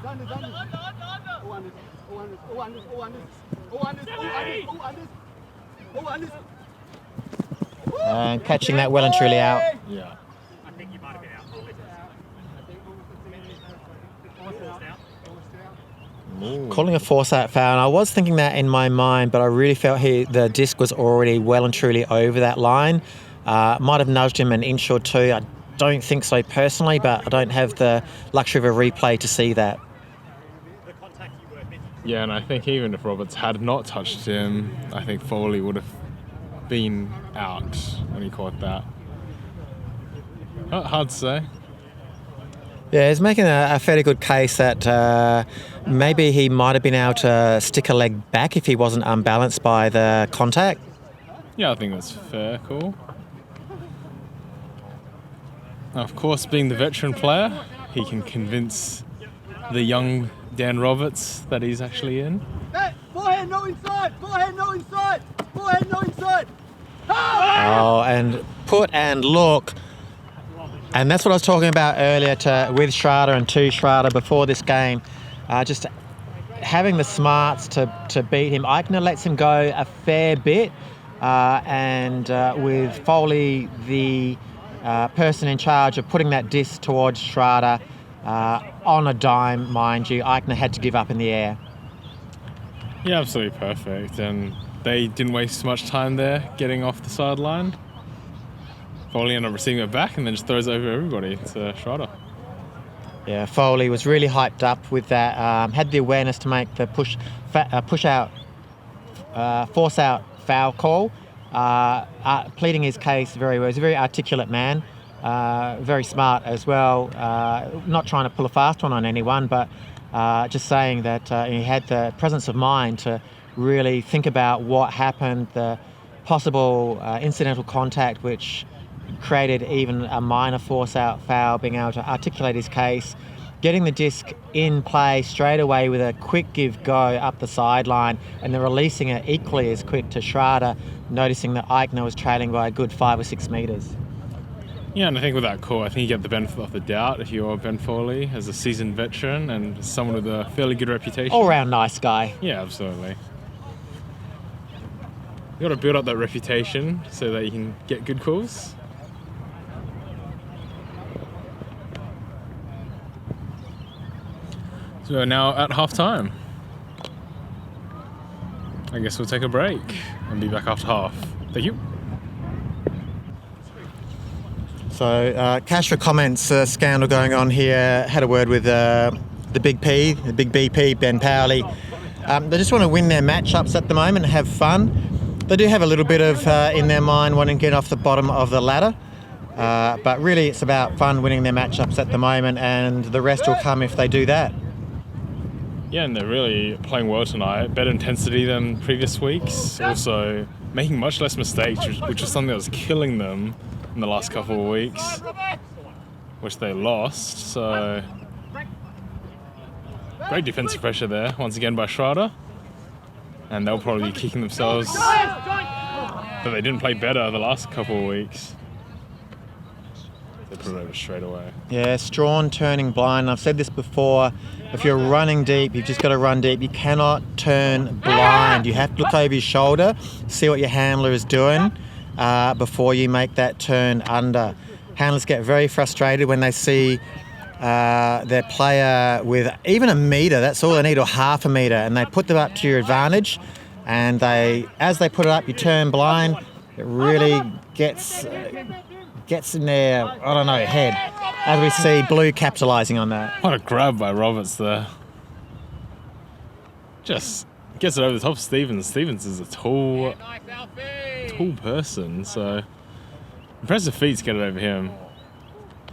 And catching that well and truly out. Yeah. Calling a force-out foul, and I was thinking that in my mind, but I really felt the disc was already well and truly over that line. Might have nudged him an inch or two. I don't think so personally, but I don't have the luxury of a replay to see that. Yeah, and I think even if Roberts had not touched him, I think Foley would have been out when he caught that. Hard to say. Yeah, he's making a fairly good case that maybe he might have been able to stick a leg back if he wasn't unbalanced by the contact. Yeah, I think that's fair call. Of course, being the veteran player, he can convince the young Dan Roberts that he's actually in. Hey, forehand, no inside! Forehand, no inside! Forehand, no inside! Oh, and put and look. And that's what I was talking about earlier with Shardlow and to Shardlow before this game. Just having the smarts to beat him. Ayden lets him go a fair bit. And with Foley, the person in charge of putting that disc towards Shardlow, on a dime, mind you, Ayden had to give up in the air. Yeah, absolutely perfect. And they didn't waste much time there getting off the sideline. Foley ended up receiving it back and then just throws over everybody to Shardlow. Yeah, Foley was really hyped up with that. Had the awareness to make the force out foul call. Pleading his case very well. He's a very articulate man, very smart as well. Not trying to pull a fast one on anyone, but just saying that he had the presence of mind to really think about what happened, the possible incidental contact which created even a minor force-out foul, being able to articulate his case, getting the disc in play straight away with a quick give-go up the sideline, and then releasing it equally as quick to Shardlow, noticing that Ayden was trailing by a good 5 or 6 metres. Yeah, and I think with that call, I think you get the benefit of the doubt if you're Ben Foley as a seasoned veteran and someone with a fairly good reputation. All-round nice guy. Yeah, absolutely. You got to build up that reputation so that you can get good calls. So we're now at half-time. I guess we'll take a break and be back after half. Thank you. So, cash for comments, scandal going on here. Had a word with the big BP, Ben Powley. They just want to win their matchups at the moment and have fun. They do have a little bit of in their mind wanting to get off the bottom of the ladder. But really it's about fun winning their matchups at the moment, and the rest will come if they do that. Yeah, and they're really playing well tonight. Better intensity than previous weeks. Also making much less mistakes, which was something that was killing them in the last couple of weeks, which they lost. So great defensive pressure there, once again by Schrader. And they'll probably be kicking themselves that they didn't play better the last couple of weeks. They put it over straight away. Yeah, Strawn turning blind. I've said this before. If you're running deep, you've just got to run deep. You cannot turn blind. You have to look over your shoulder, see what your handler is doing before you make that turn under. Handlers get very frustrated when they see their player with even a metre, that's all they need, or half a metre, and they put them up to your advantage, and as they put it up, you turn blind. It really gets in their, I don't know, head, as we see Blue capitalising on that. What a grab by Roberts there. Just gets it over the top of Stevens. Stevens is a tall person, so impressive feat to get it over him.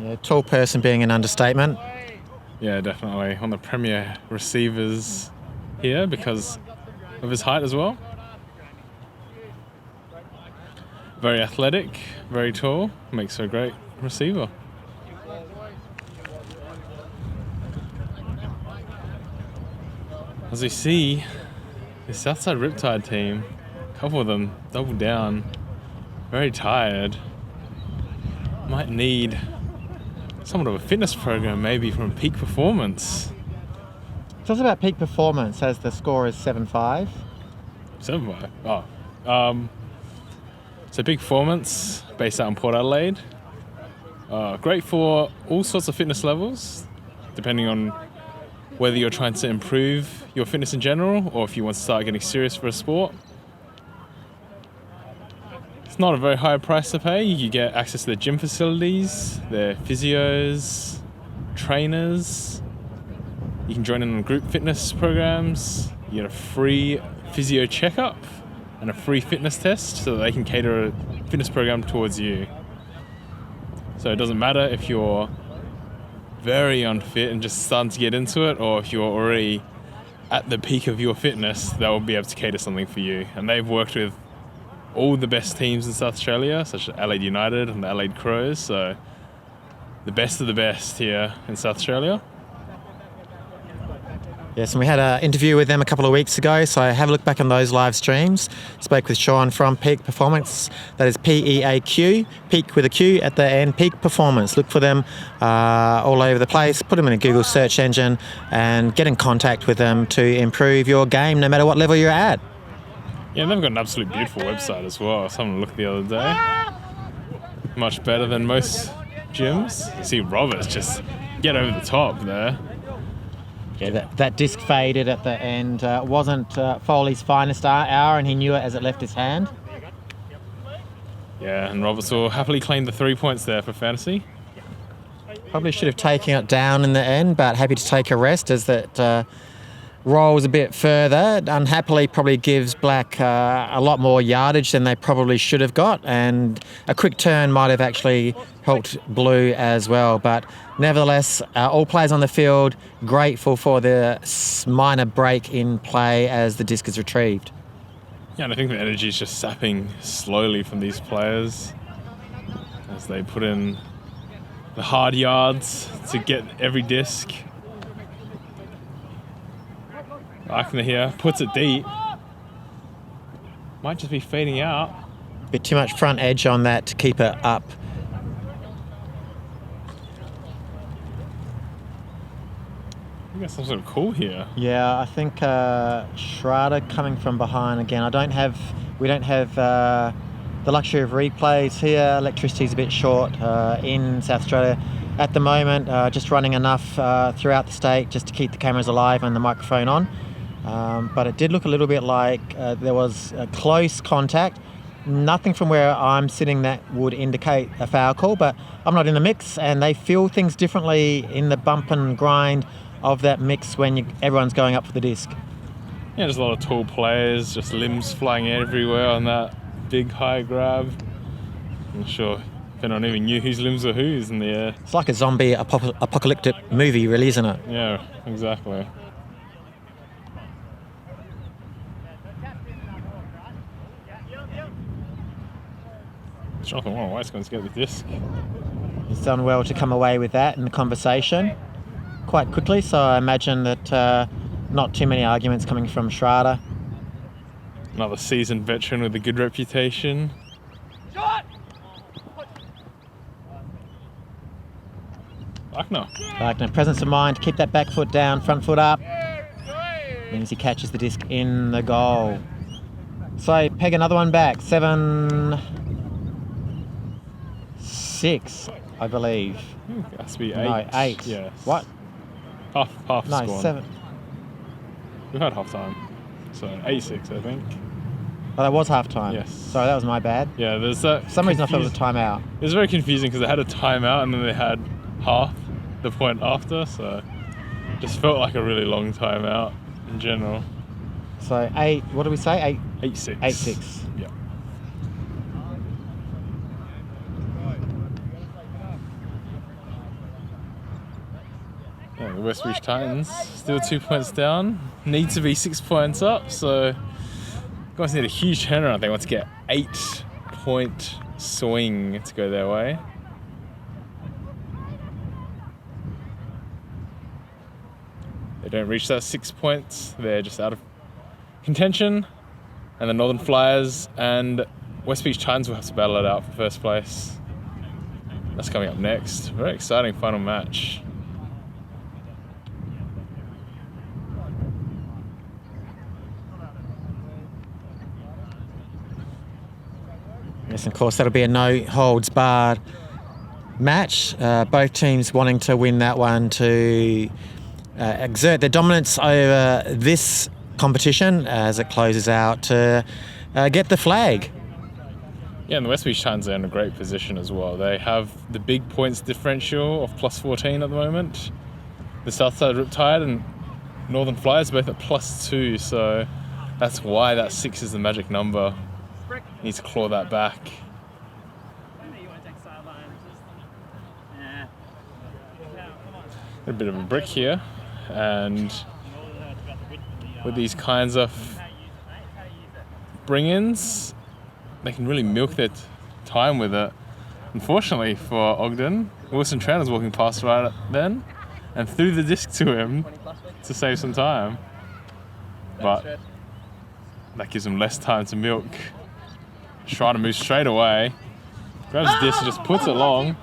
Yeah, tall person being an understatement. Yeah, definitely. One of the premier receivers here because of his height as well. Very athletic, very tall, makes her a great receiver. As we see, the Southside Riptide team, a couple of them double down, very tired. Might need somewhat of a fitness program, maybe from Peak Performance. Tell us about Peak Performance, as the score is 7-5. 7-5? Oh. So Peak Performance, based out in Port Adelaide. Great for all sorts of fitness levels, depending on whether you're trying to improve your fitness in general or if you want to start getting serious for a sport. It's not a very high price to pay. You get access to their gym facilities, their physios, trainers. You can join in on group fitness programs. You get a free physio checkup and a free fitness test so that they can cater a fitness program towards you. So it doesn't matter if you're very unfit and just starting to get into it, or if you're already at the peak of your fitness, they'll be able to cater something for you. And they've worked with all the best teams in South Australia, such as Adelaide United and the Adelaide Crows, so the best of the best here in South Australia. Yes, and we had an interview with them a couple of weeks ago, so have a look back on those live streams. Spoke with Sean from Peak Performance, that is P-E-A-Q, Peak with a Q at the end, Peak Performance. Look for them all over the place, put them in a Google search engine and get in contact with them to improve your game no matter what level you're at. Yeah, and they've got an absolutely beautiful website as well. I was having a look the other day. Much better than most gyms. You see Roberts just get over the top there. Yeah, that disc faded at the end. Wasn't Foley's finest hour, and he knew it as it left his hand. Yeah, and Roberts will happily claim the 3 points there for fantasy. Probably should have taken it down in the end, but happy to take a rest as that rolls a bit further. Unhappily, probably gives Black a lot more yardage than they probably should have got, and a quick turn might have actually helped Blue as well. But nevertheless, all players on the field grateful for the minor break in play as the disc is retrieved. Yeah, and I think the energy is just sapping slowly from these players as they put in the hard yards to get every disc. Arkner here puts it deep. Might just be fading out. Bit too much front edge on that to keep it up. I think that's some sort of call here. Yeah, I think Schrader coming from behind again. We don't have the luxury of replays here. Electricity's a bit short in South Australia at the moment. Just running enough throughout the state just to keep the cameras alive and the microphone on. But it did look a little bit like there was a close contact. Nothing from where I'm sitting that would indicate a foul call, but I'm not in the mix, and they feel things differently in the bump and grind of that mix when everyone's going up for the disc. Yeah, there's a lot of tall players, just limbs flying everywhere on that big high grab. I'm sure Then I even knew whose limbs were whose in the air. It's like a zombie apocalyptic movie, really, isn't it? Yeah, exactly. Jonathan, what a waste going to get the disc. He's done well to come away with that in the conversation quite quickly, so I imagine that not too many arguments coming from Schrader. Another seasoned veteran with a good reputation. Wagner, presence of mind, keep that back foot down, front foot up. Means he catches the disc in the goal. So peg another one back, 7-6, I believe. It has to be 8. No, 8. Yes. What? Half No, score. 7. We've had half time. So 8-6, I think. Oh, that was half time. Yes. Sorry, that was my bad. Yeah, there's that. For some reason I thought it was a timeout. It was very confusing because they had a timeout and then they had half the point after, so it just felt like a really long timeout in general. So 8, what did we say? 8-6. 8-6. Yeah. Yeah, the West Beach Titans still 2 points down. Need to be 6 points up, so guys need a huge turnaround. They want to get 8-point swing to go their way. They don't reach that 6 points. They're just out of contention. And the Northern Flyers and West Beach Titans will have to battle it out for first place. That's coming up next. Very exciting final match. Yes, of course, that'll be a no-holds-barred match. Both teams wanting to win that one to exert their dominance over this competition as it closes out to get the flag. Yeah, and the West Beach Titans are in a great position as well. They have the big points differential of plus 14 at the moment. The Southside Riptide and Northern Flyers both at plus 2, so that's why that 6 is the magic number. Need to claw that back. A bit of a brick here, and with these kinds of bring-ins, they can really milk their time with it. Unfortunately for Ogden, Wilson Tranter's walking past right then and threw the disc to him to save some time. But that gives him less time to milk. Schrader moves straight away, grabs the disc and just puts it long.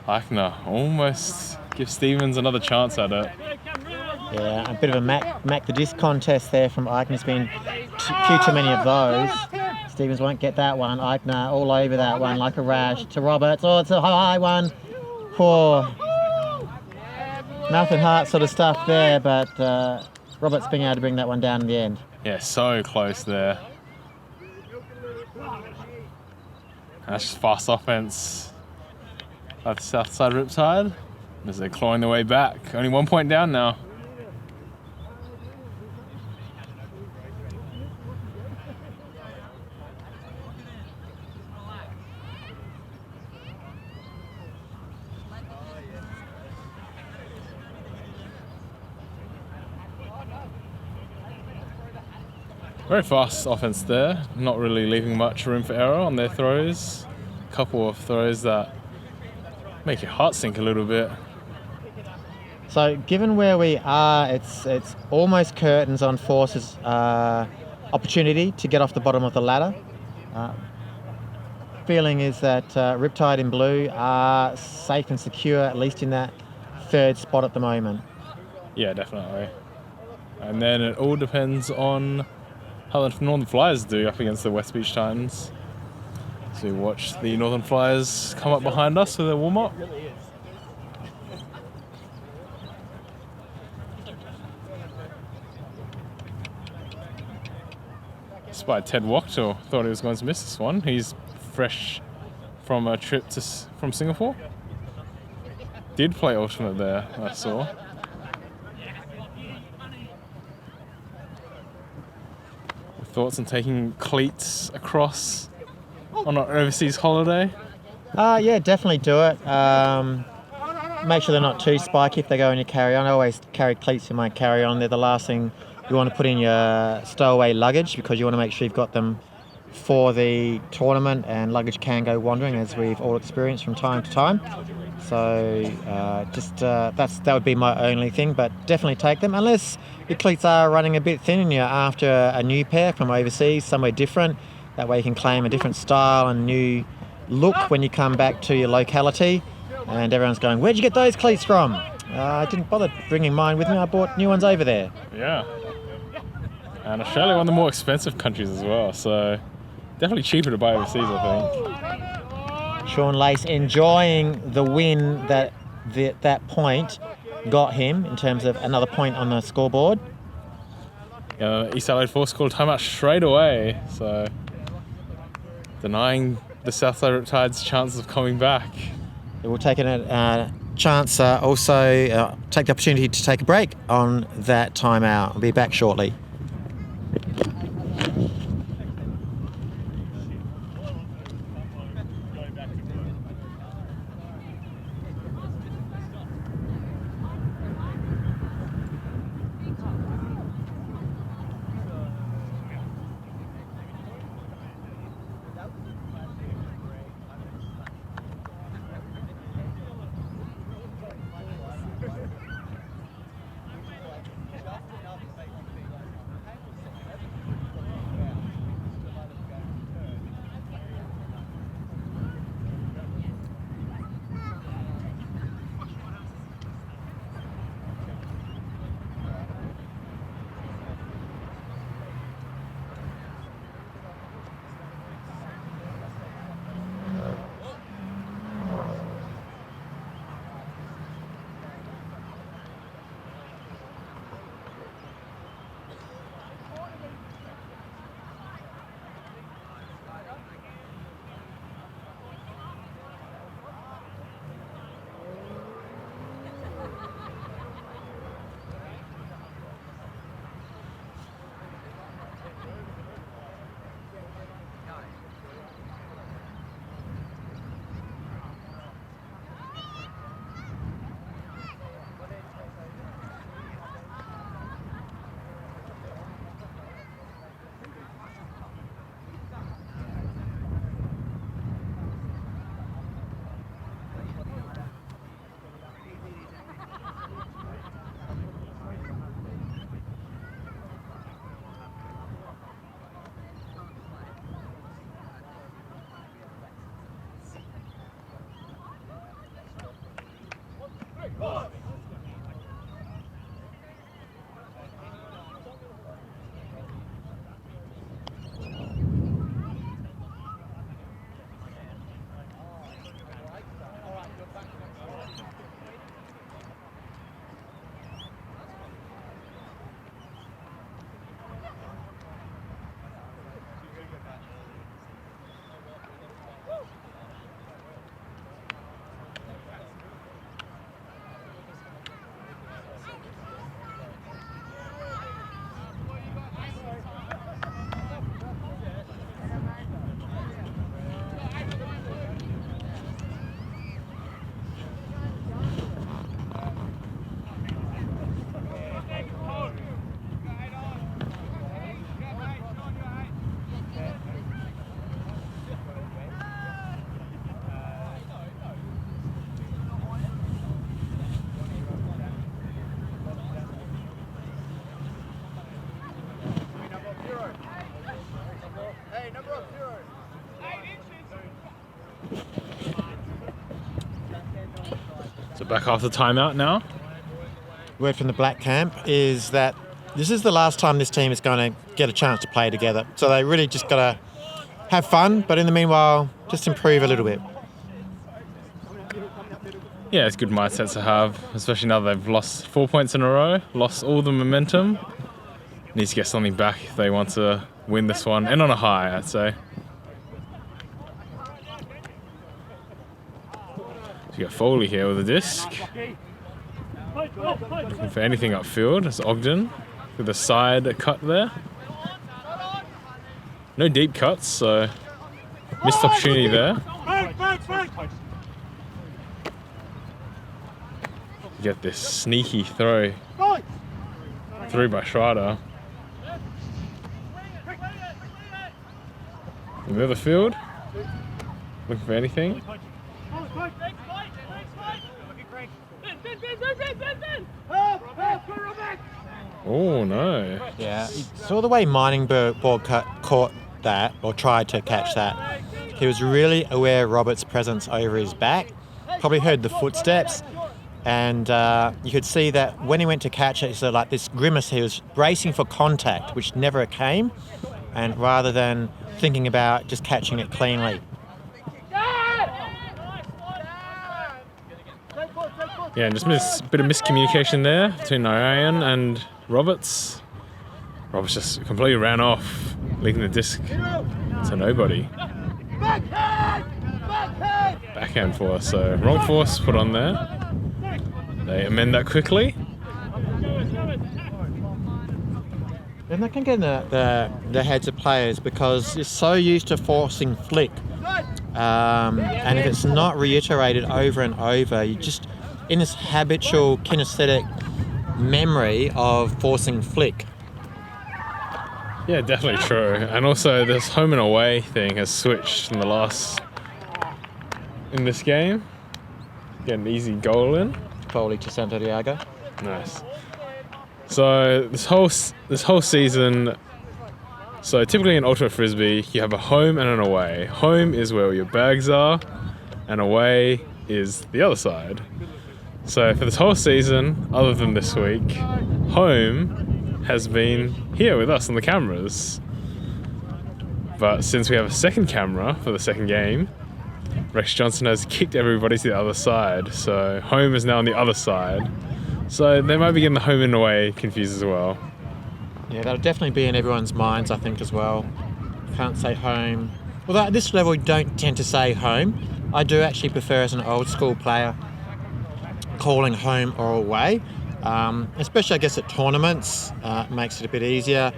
Eichner almost gives Stevens another chance at it. Yeah, a bit of a Mac the disc contest there from Eichner. There's been few too many of those. Stevens won't get that one. Eichner all over that one like a rash to Roberts. Oh, it's a high one for mouth and heart sort of stuff there, but Roberts being able to bring that one down in the end. Yeah, so close there. That's just fast offense at the Southside Riptide as they're clawing their way back. Only 1 point down now. Very fast offense there, not really leaving much room for error on their throws. A couple of throws that make your heart sink a little bit. So given where we are, it's almost curtains on Force's opportunity to get off the bottom of the ladder. Feeling is that Riptide in blue are safe and secure, at least in that third spot at the moment. Yeah, definitely. And then it all depends on how the Northern Flyers do up against the West Beach Titans. So we watch the Northern Flyers come up behind us for their warm-up. Despite Ted Wachter thought he was going to miss this one. He's fresh from a trip from Singapore. Did play alternate there, I saw. Thoughts on taking cleats across on an overseas holiday? Yeah, definitely do it. Make sure they're not too spiky if they go in your carry-on. I always carry cleats in my carry-on. They're the last thing you want to put in your stowaway luggage because you want to make sure you've got them for the tournament, and luggage can go wandering, as we've all experienced from time to time. So that would be my only thing, but definitely take them unless your cleats are running a bit thin and you're after a new pair from overseas, somewhere different. That way you can claim a different style and new look when you come back to your locality. And everyone's going, where'd you get those cleats from? I didn't bother bringing mine with me. I bought new ones over there. Yeah. And Australia, one of the more expensive countries as well, so definitely cheaper to buy overseas, I think. Sean Lace enjoying the win that got him in terms of another point on the scoreboard. East Adelaide 4 scored timeout straight away, so denying the Southside Riptide's chances of coming back. We'll take a chance also take the opportunity to take a break on that timeout. I'll be back shortly. So back after timeout now. Word from the Black Camp is that this is the last time this team is going to get a chance to play together. So they really just got to have fun, but in the meanwhile, just improve a little bit. Yeah, it's good mindset to have, especially now they've lost 4 points in a row, lost all the momentum. Needs to get something back if they want to win this one, and on a high, I'd say. So you got Foley here with a disc. Looking for anything upfield. It's Ogden with a side cut there. No deep cuts, so Missed opportunity there. Get this sneaky throw through by Schrader. In the middle of the field, looking for anything. Oh no. Yeah, you saw the way Miningberg caught that, or tried to catch that. He was really aware of Robert's presence over his back, probably heard the footsteps, and you could see that when he went to catch it, so like this grimace, he was bracing for contact, which never came, and rather than thinking about just catching it cleanly. Yeah, and just a bit of miscommunication there between Dayan and Roberts. Roberts just completely ran off, leaving the disc to nobody. Backhand force, so wrong force put on there. They amend that quickly. And that can get in the heads of players because you're so used to forcing flick. And if it's not reiterated over and over, you just in this habitual kinesthetic memory of forcing flick. Yeah, definitely true. And also this home and away thing has switched in this game. Get an easy goal in. Foley to Santiago. Nice. So this whole season, so typically in Ultimate Frisbee, you have a home and an away. Home is where your bags are, and away is the other side. So for this whole season, other than this week, home has been here with us on the cameras. But since we have a second camera for the second game, Rex Johnson has kicked everybody to the other side. So home is now on the other side. So they might be getting the home and away confused as well. Yeah, that'll definitely be in everyone's minds, I think, as well. Can't say home. Although at this level, we don't tend to say home. I do actually prefer, as an old school player, calling home or away. Especially, I guess, at tournaments. Makes it a bit easier.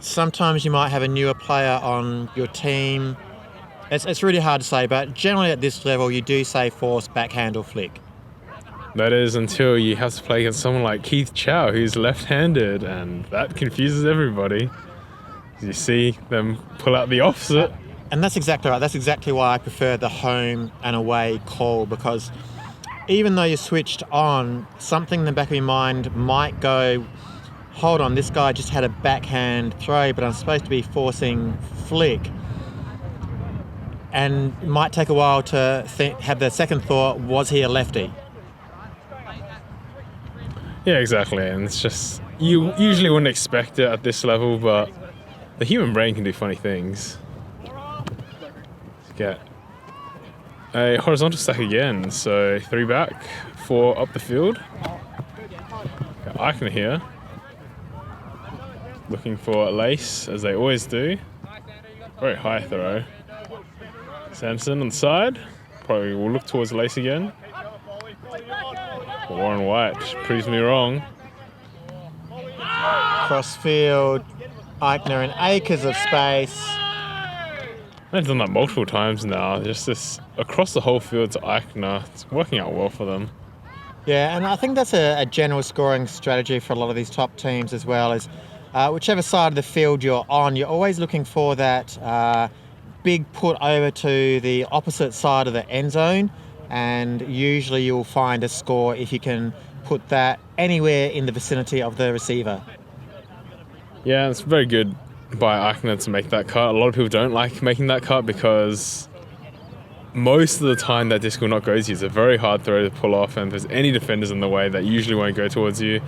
Sometimes you might have a newer player on your team. It's really hard to say, but generally at this level, you do say force, backhand or flick. That is until you have to play against someone like Keith Chow, who's left-handed, and that confuses everybody. You see them pull out the opposite. And that's exactly right. That's exactly why I prefer the home and away call, because even though you're switched on, something in the back of your mind might go, hold on, this guy just had a backhand throw, but I'm supposed to be forcing flick. And it might take a while to have the second thought, was he a lefty? Yeah, exactly. And it's just, you usually wouldn't expect it at this level, but the human brain can do funny things. Get a horizontal stack again, so 3 back, 4 up the field. Got Eichner here, looking for a lace, as they always do. Very high throw. Sanderson on the side, probably will look towards the lace again. Warren White proves me wrong. Crossfield, Eichner in acres of space. They've done that multiple times now. Just this across the whole field to Eichner. It's working out well for them. Yeah, and I think that's a general scoring strategy for a lot of these top teams as well, is whichever side of the field you're on, you're always looking for that big put over to the opposite side of the end zone, and usually you'll find a score if you can put that anywhere in the vicinity of the receiver. Yeah, it's very good by Eichner to make that cut. A lot of people don't like making that cut because most of the time that disc will not go to you. It's a very hard throw to pull off, and if there's any defenders in the way, that usually won't go towards you.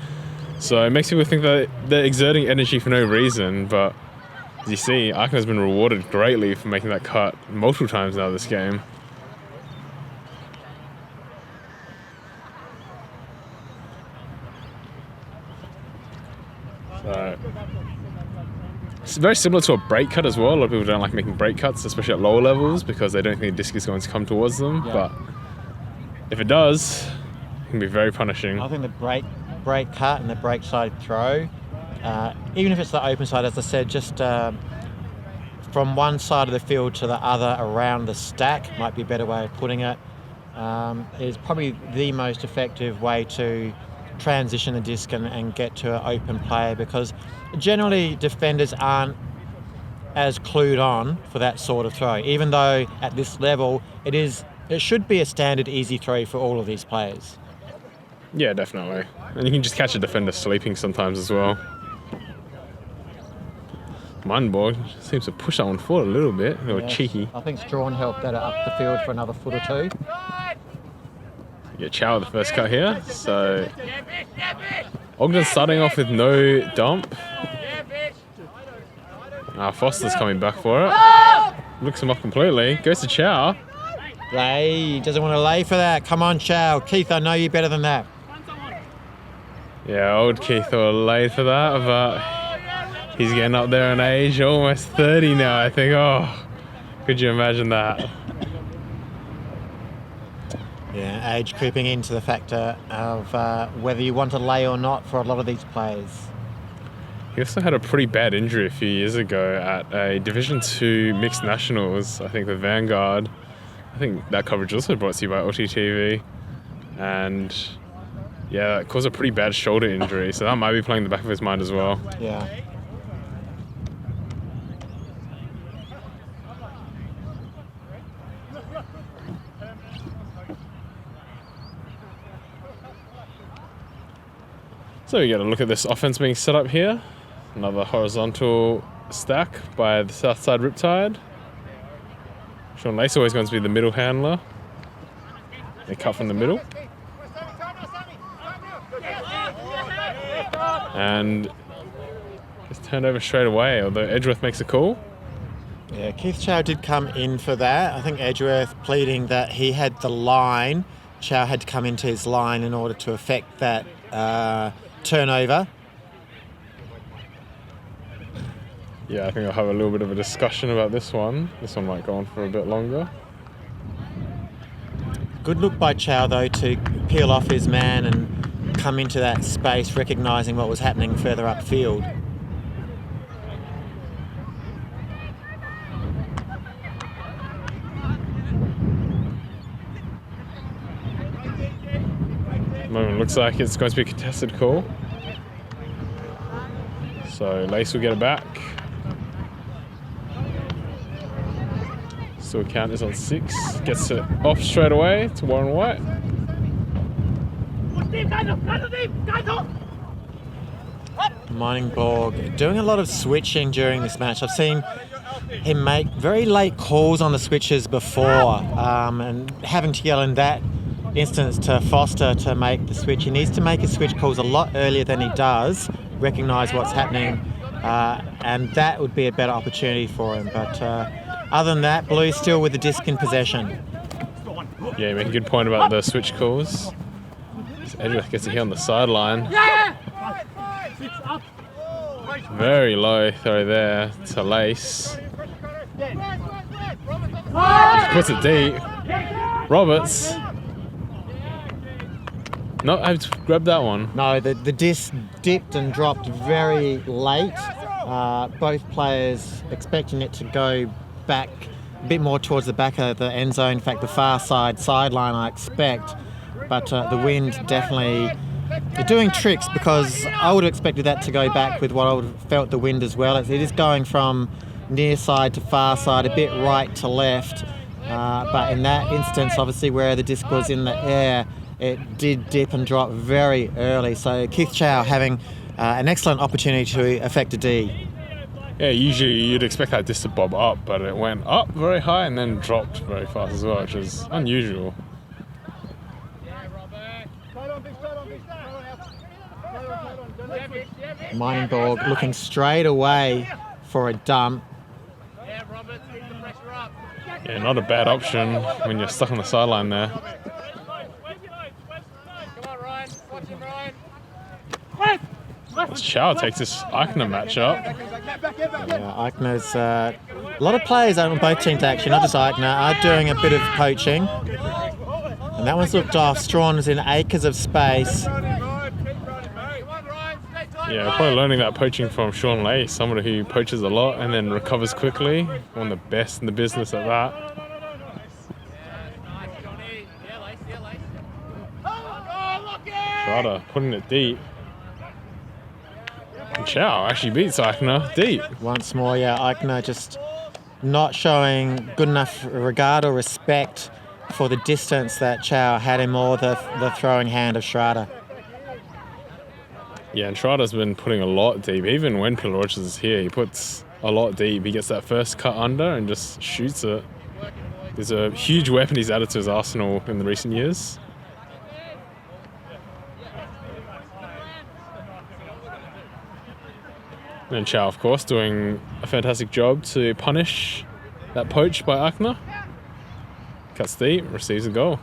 So it makes people think that they're exerting energy for no reason, but as you see, Eichner's been rewarded greatly for making that cut multiple times now this game. So it's very similar to a break cut as well. A lot of people don't like making break cuts, especially at lower levels, because they don't think the disc is going to come towards them. Yeah. But if it does, it can be very punishing. I think the break cut and the break side throw, even if it's the open side, as I said, just from one side of the field to the other around the stack, might be a better way of putting it, is probably the most effective way to transition the disc and get to an open player, because generally defenders aren't as clued on for that sort of throw, even though at this level it should be a standard easy throw for all of these players. Yeah, definitely. And you can just catch a defender sleeping sometimes as well. Munborg seems to push that one forward a little bit, a little cheeky. I think Strawn helped that up the field for another foot or two. Yeah, Chow with the first cut here. So Ogden's starting off with no dump. Foster's coming back for it. Looks him off completely. Goes to Chow. He doesn't want to lay for that. Come on, Chow. Keith, I know you better than that. Yeah, old Keith will lay for that, but he's getting up there in age, almost 30 now, I think. Oh, could you imagine that? Yeah, age creeping into the factor of whether you want to lay or not for a lot of these players. He also had a pretty bad injury a few years ago at a Division 2 Mixed Nationals, I think with Vanguard. I think that coverage also brought to you by LTTV. And yeah, that caused a pretty bad shoulder injury, so that might be playing in the back of his mind as well. Yeah. So we get a look at this offense being set up here. Another horizontal stack by the Southside Riptide. Sean Lace always going to be the middle handler. They cut from the middle. And it's turned over straight away, although Edgeworth makes a call. Yeah, Keith Chow did come in for that. I think Edgeworth pleading that he had the line. Chow had to come into his line in order to affect that turnover. Yeah, I think I'll have a little bit of a discussion about this one. This one might go on for a bit longer. Good look by Chow, though, to peel off his man and come into that space, recognising what was happening further upfield. Moment looks like it's going to be a contested call. So Lace will get it back. Still count is on 6. Gets it off straight away to Warren White. Mining Borg doing a lot of switching during this match. I've seen him make very late calls on the switches before, and having to yell in that instance to Foster to make the switch. He needs to make his switch calls a lot earlier than he does, recognise what's happening, and that would be a better opportunity for him. But other than that, Blue's still with the disc in possession. Yeah, you make a good point about the switch calls. Edgeworth gets it here on the sideline. Very low throw there to Lace. Puts it deep. Roberts. No, I've grabbed that one. No, the disc dipped and dropped very late. Both players expecting it to go back a bit more towards the back of the end zone. In fact, the far sideline, I expect. But the wind definitely doing tricks, because I would have expected that to go back with what I would have felt the wind as well. It is going from near side to far side, a bit right to left. But in that instance, obviously, where the disc was in the air, it did dip and drop very early. So Keith Chow having an excellent opportunity to affect a D. Yeah, usually you'd expect that disc to bob up, but it went up very high and then dropped very fast as well, which is unusual. Mining Borg looking straight away for a dump. Yeah, not a bad option when you're stuck on the sideline there. As Chow takes this Eichner matchup. Yeah, Eichner's a lot of players on both teams, actually, not just Eichner, are doing a bit of poaching. And that one's looked off. Strawn is in acres of space. Yeah, probably learning that poaching from Sean Lay, someone who poaches a lot and then recovers quickly. One of the best in the business at that. Schrader putting it deep. And Chow actually beats Eichner deep. Once more, yeah, Eichner just not showing good enough regard or respect for the distance that Chow had him or the throwing hand of Schrader. Yeah, and Schrader's been putting a lot deep. Even when Pilorchis is here, he puts a lot deep. He gets that first cut under and just shoots it. There's a huge weapon he's added to his arsenal in the recent years. And Chow, of course, doing a fantastic job to punish that poach by Eichner. Cuts deep, receives a goal.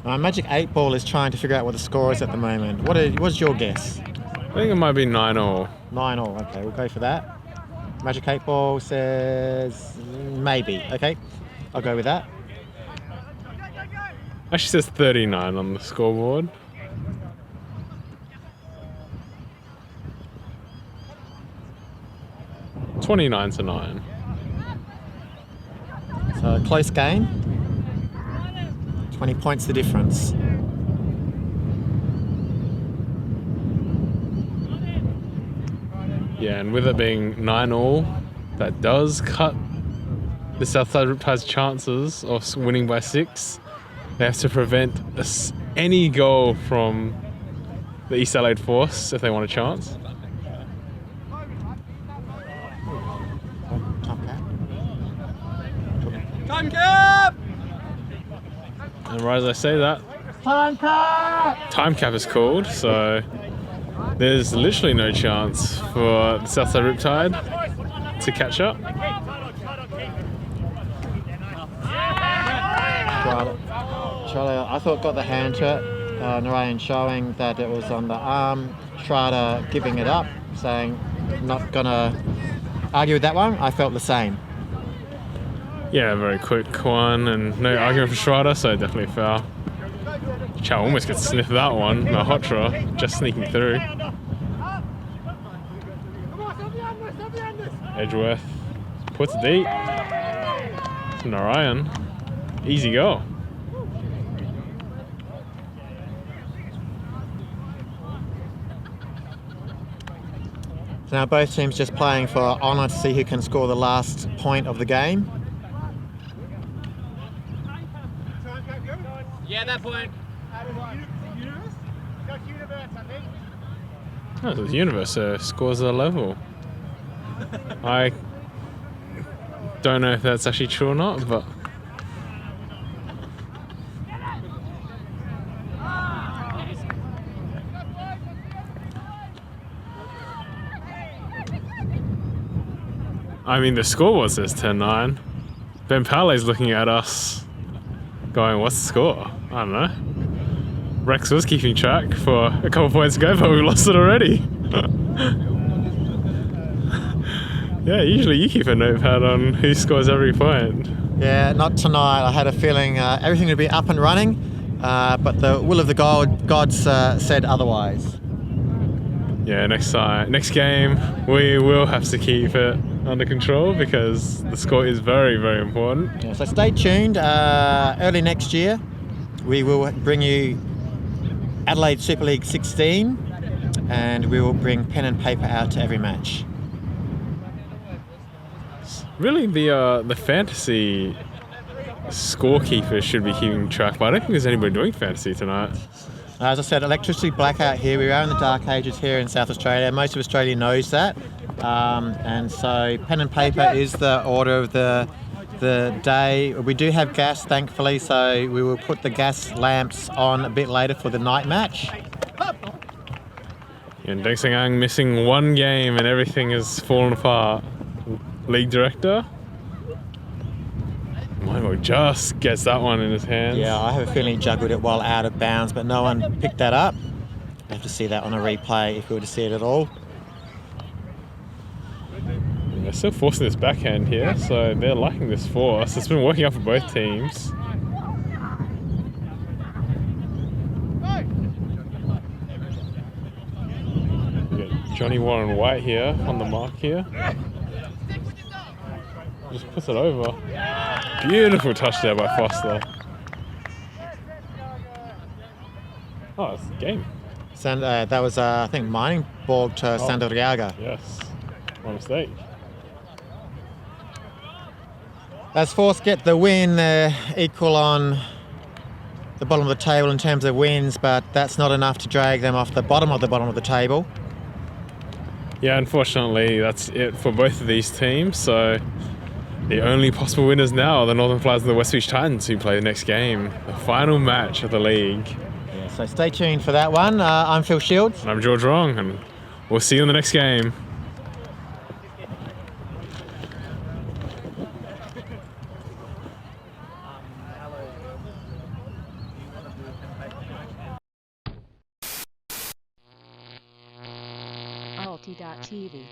Magic 8 Ball is trying to figure out what the score is at the moment. What's your guess? I think it might be 9-0. 9-all, okay, we'll go for that. Magic 8 Ball says maybe, okay, I'll go with that. Actually says 39 on the scoreboard. (29-9). So a close game. 20 points the difference. Yeah, and with it being 9-all, that does cut the Southside Riptide's chances of winning by 6. They have to prevent any goal from the East Adelaide Force if they want a chance. Time cap! And right as I say that, time cap is called, so there's literally no chance for the Southside Riptide to catch up. Schrader, I thought got the hand to it. Narayan showing that it was on the arm. Schrader giving it up, saying not gonna argue with that one. I felt the same. Yeah, very quick one and no argument for Schrader, so definitely foul. Chow almost gets sniffed that one. Mahotra just sneaking through. Edgeworth puts it deep. Narayan, easy goal. So now both teams just playing for honour to see who can score the last point of the game. Yeah, that point. Oh, the Universe scores a level. I don't know if that's actually true or not, but I mean, the scoreboard says 10-9. Ben Paley's looking at us going, what's the score? I don't know. Rex was keeping track for a couple points ago, but we lost it already. Yeah, usually you keep a notepad on who scores every point. Yeah, not tonight. I had a feeling everything would be up and running, but the will of the gods said otherwise. Yeah, next game, we will have to keep it under control because the score is very, very important. Yeah, so stay tuned. Early next year, we will bring you Adelaide Super League 16, and we will bring pen and paper out to every match. Really, the fantasy scorekeepers should be keeping track, but I don't think there's anybody doing fantasy tonight. As I said, electricity blackout here. We are in the dark ages here in South Australia. Most of Australia knows that. And so pen and paper is the order of the day. We do have gas, thankfully, so we will put the gas lamps on a bit later for the night match. And Deng Seng Ang missing one game and everything has fallen apart. League director. Michael just gets that one in his hands. Yeah, I have a feeling he juggled it while out of bounds, but no one picked that up. I have to see that on a replay if we were to see it at all. They're still forcing this backhand here, so they're liking this force. It's been working out for both teams. We got Johnny Warren White here on the mark here. Just puts it over. Beautiful touch there by Foster. Oh, it's the game. That was, I think, mining ball to Sandoriaga. Yes, my mistake. As Force get the win, equal on the bottom of the table in terms of wins, but that's not enough to drag them off the bottom of the table. Yeah, unfortunately, that's it for both of these teams. So the only possible winners now are the Northern Flyers and the West Beach Titans, who play the next game, the final match of the league. Yeah, so stay tuned for that one. I'm Phil Shields. And I'm George Wrong, and we'll see you in the next game. Alti.tv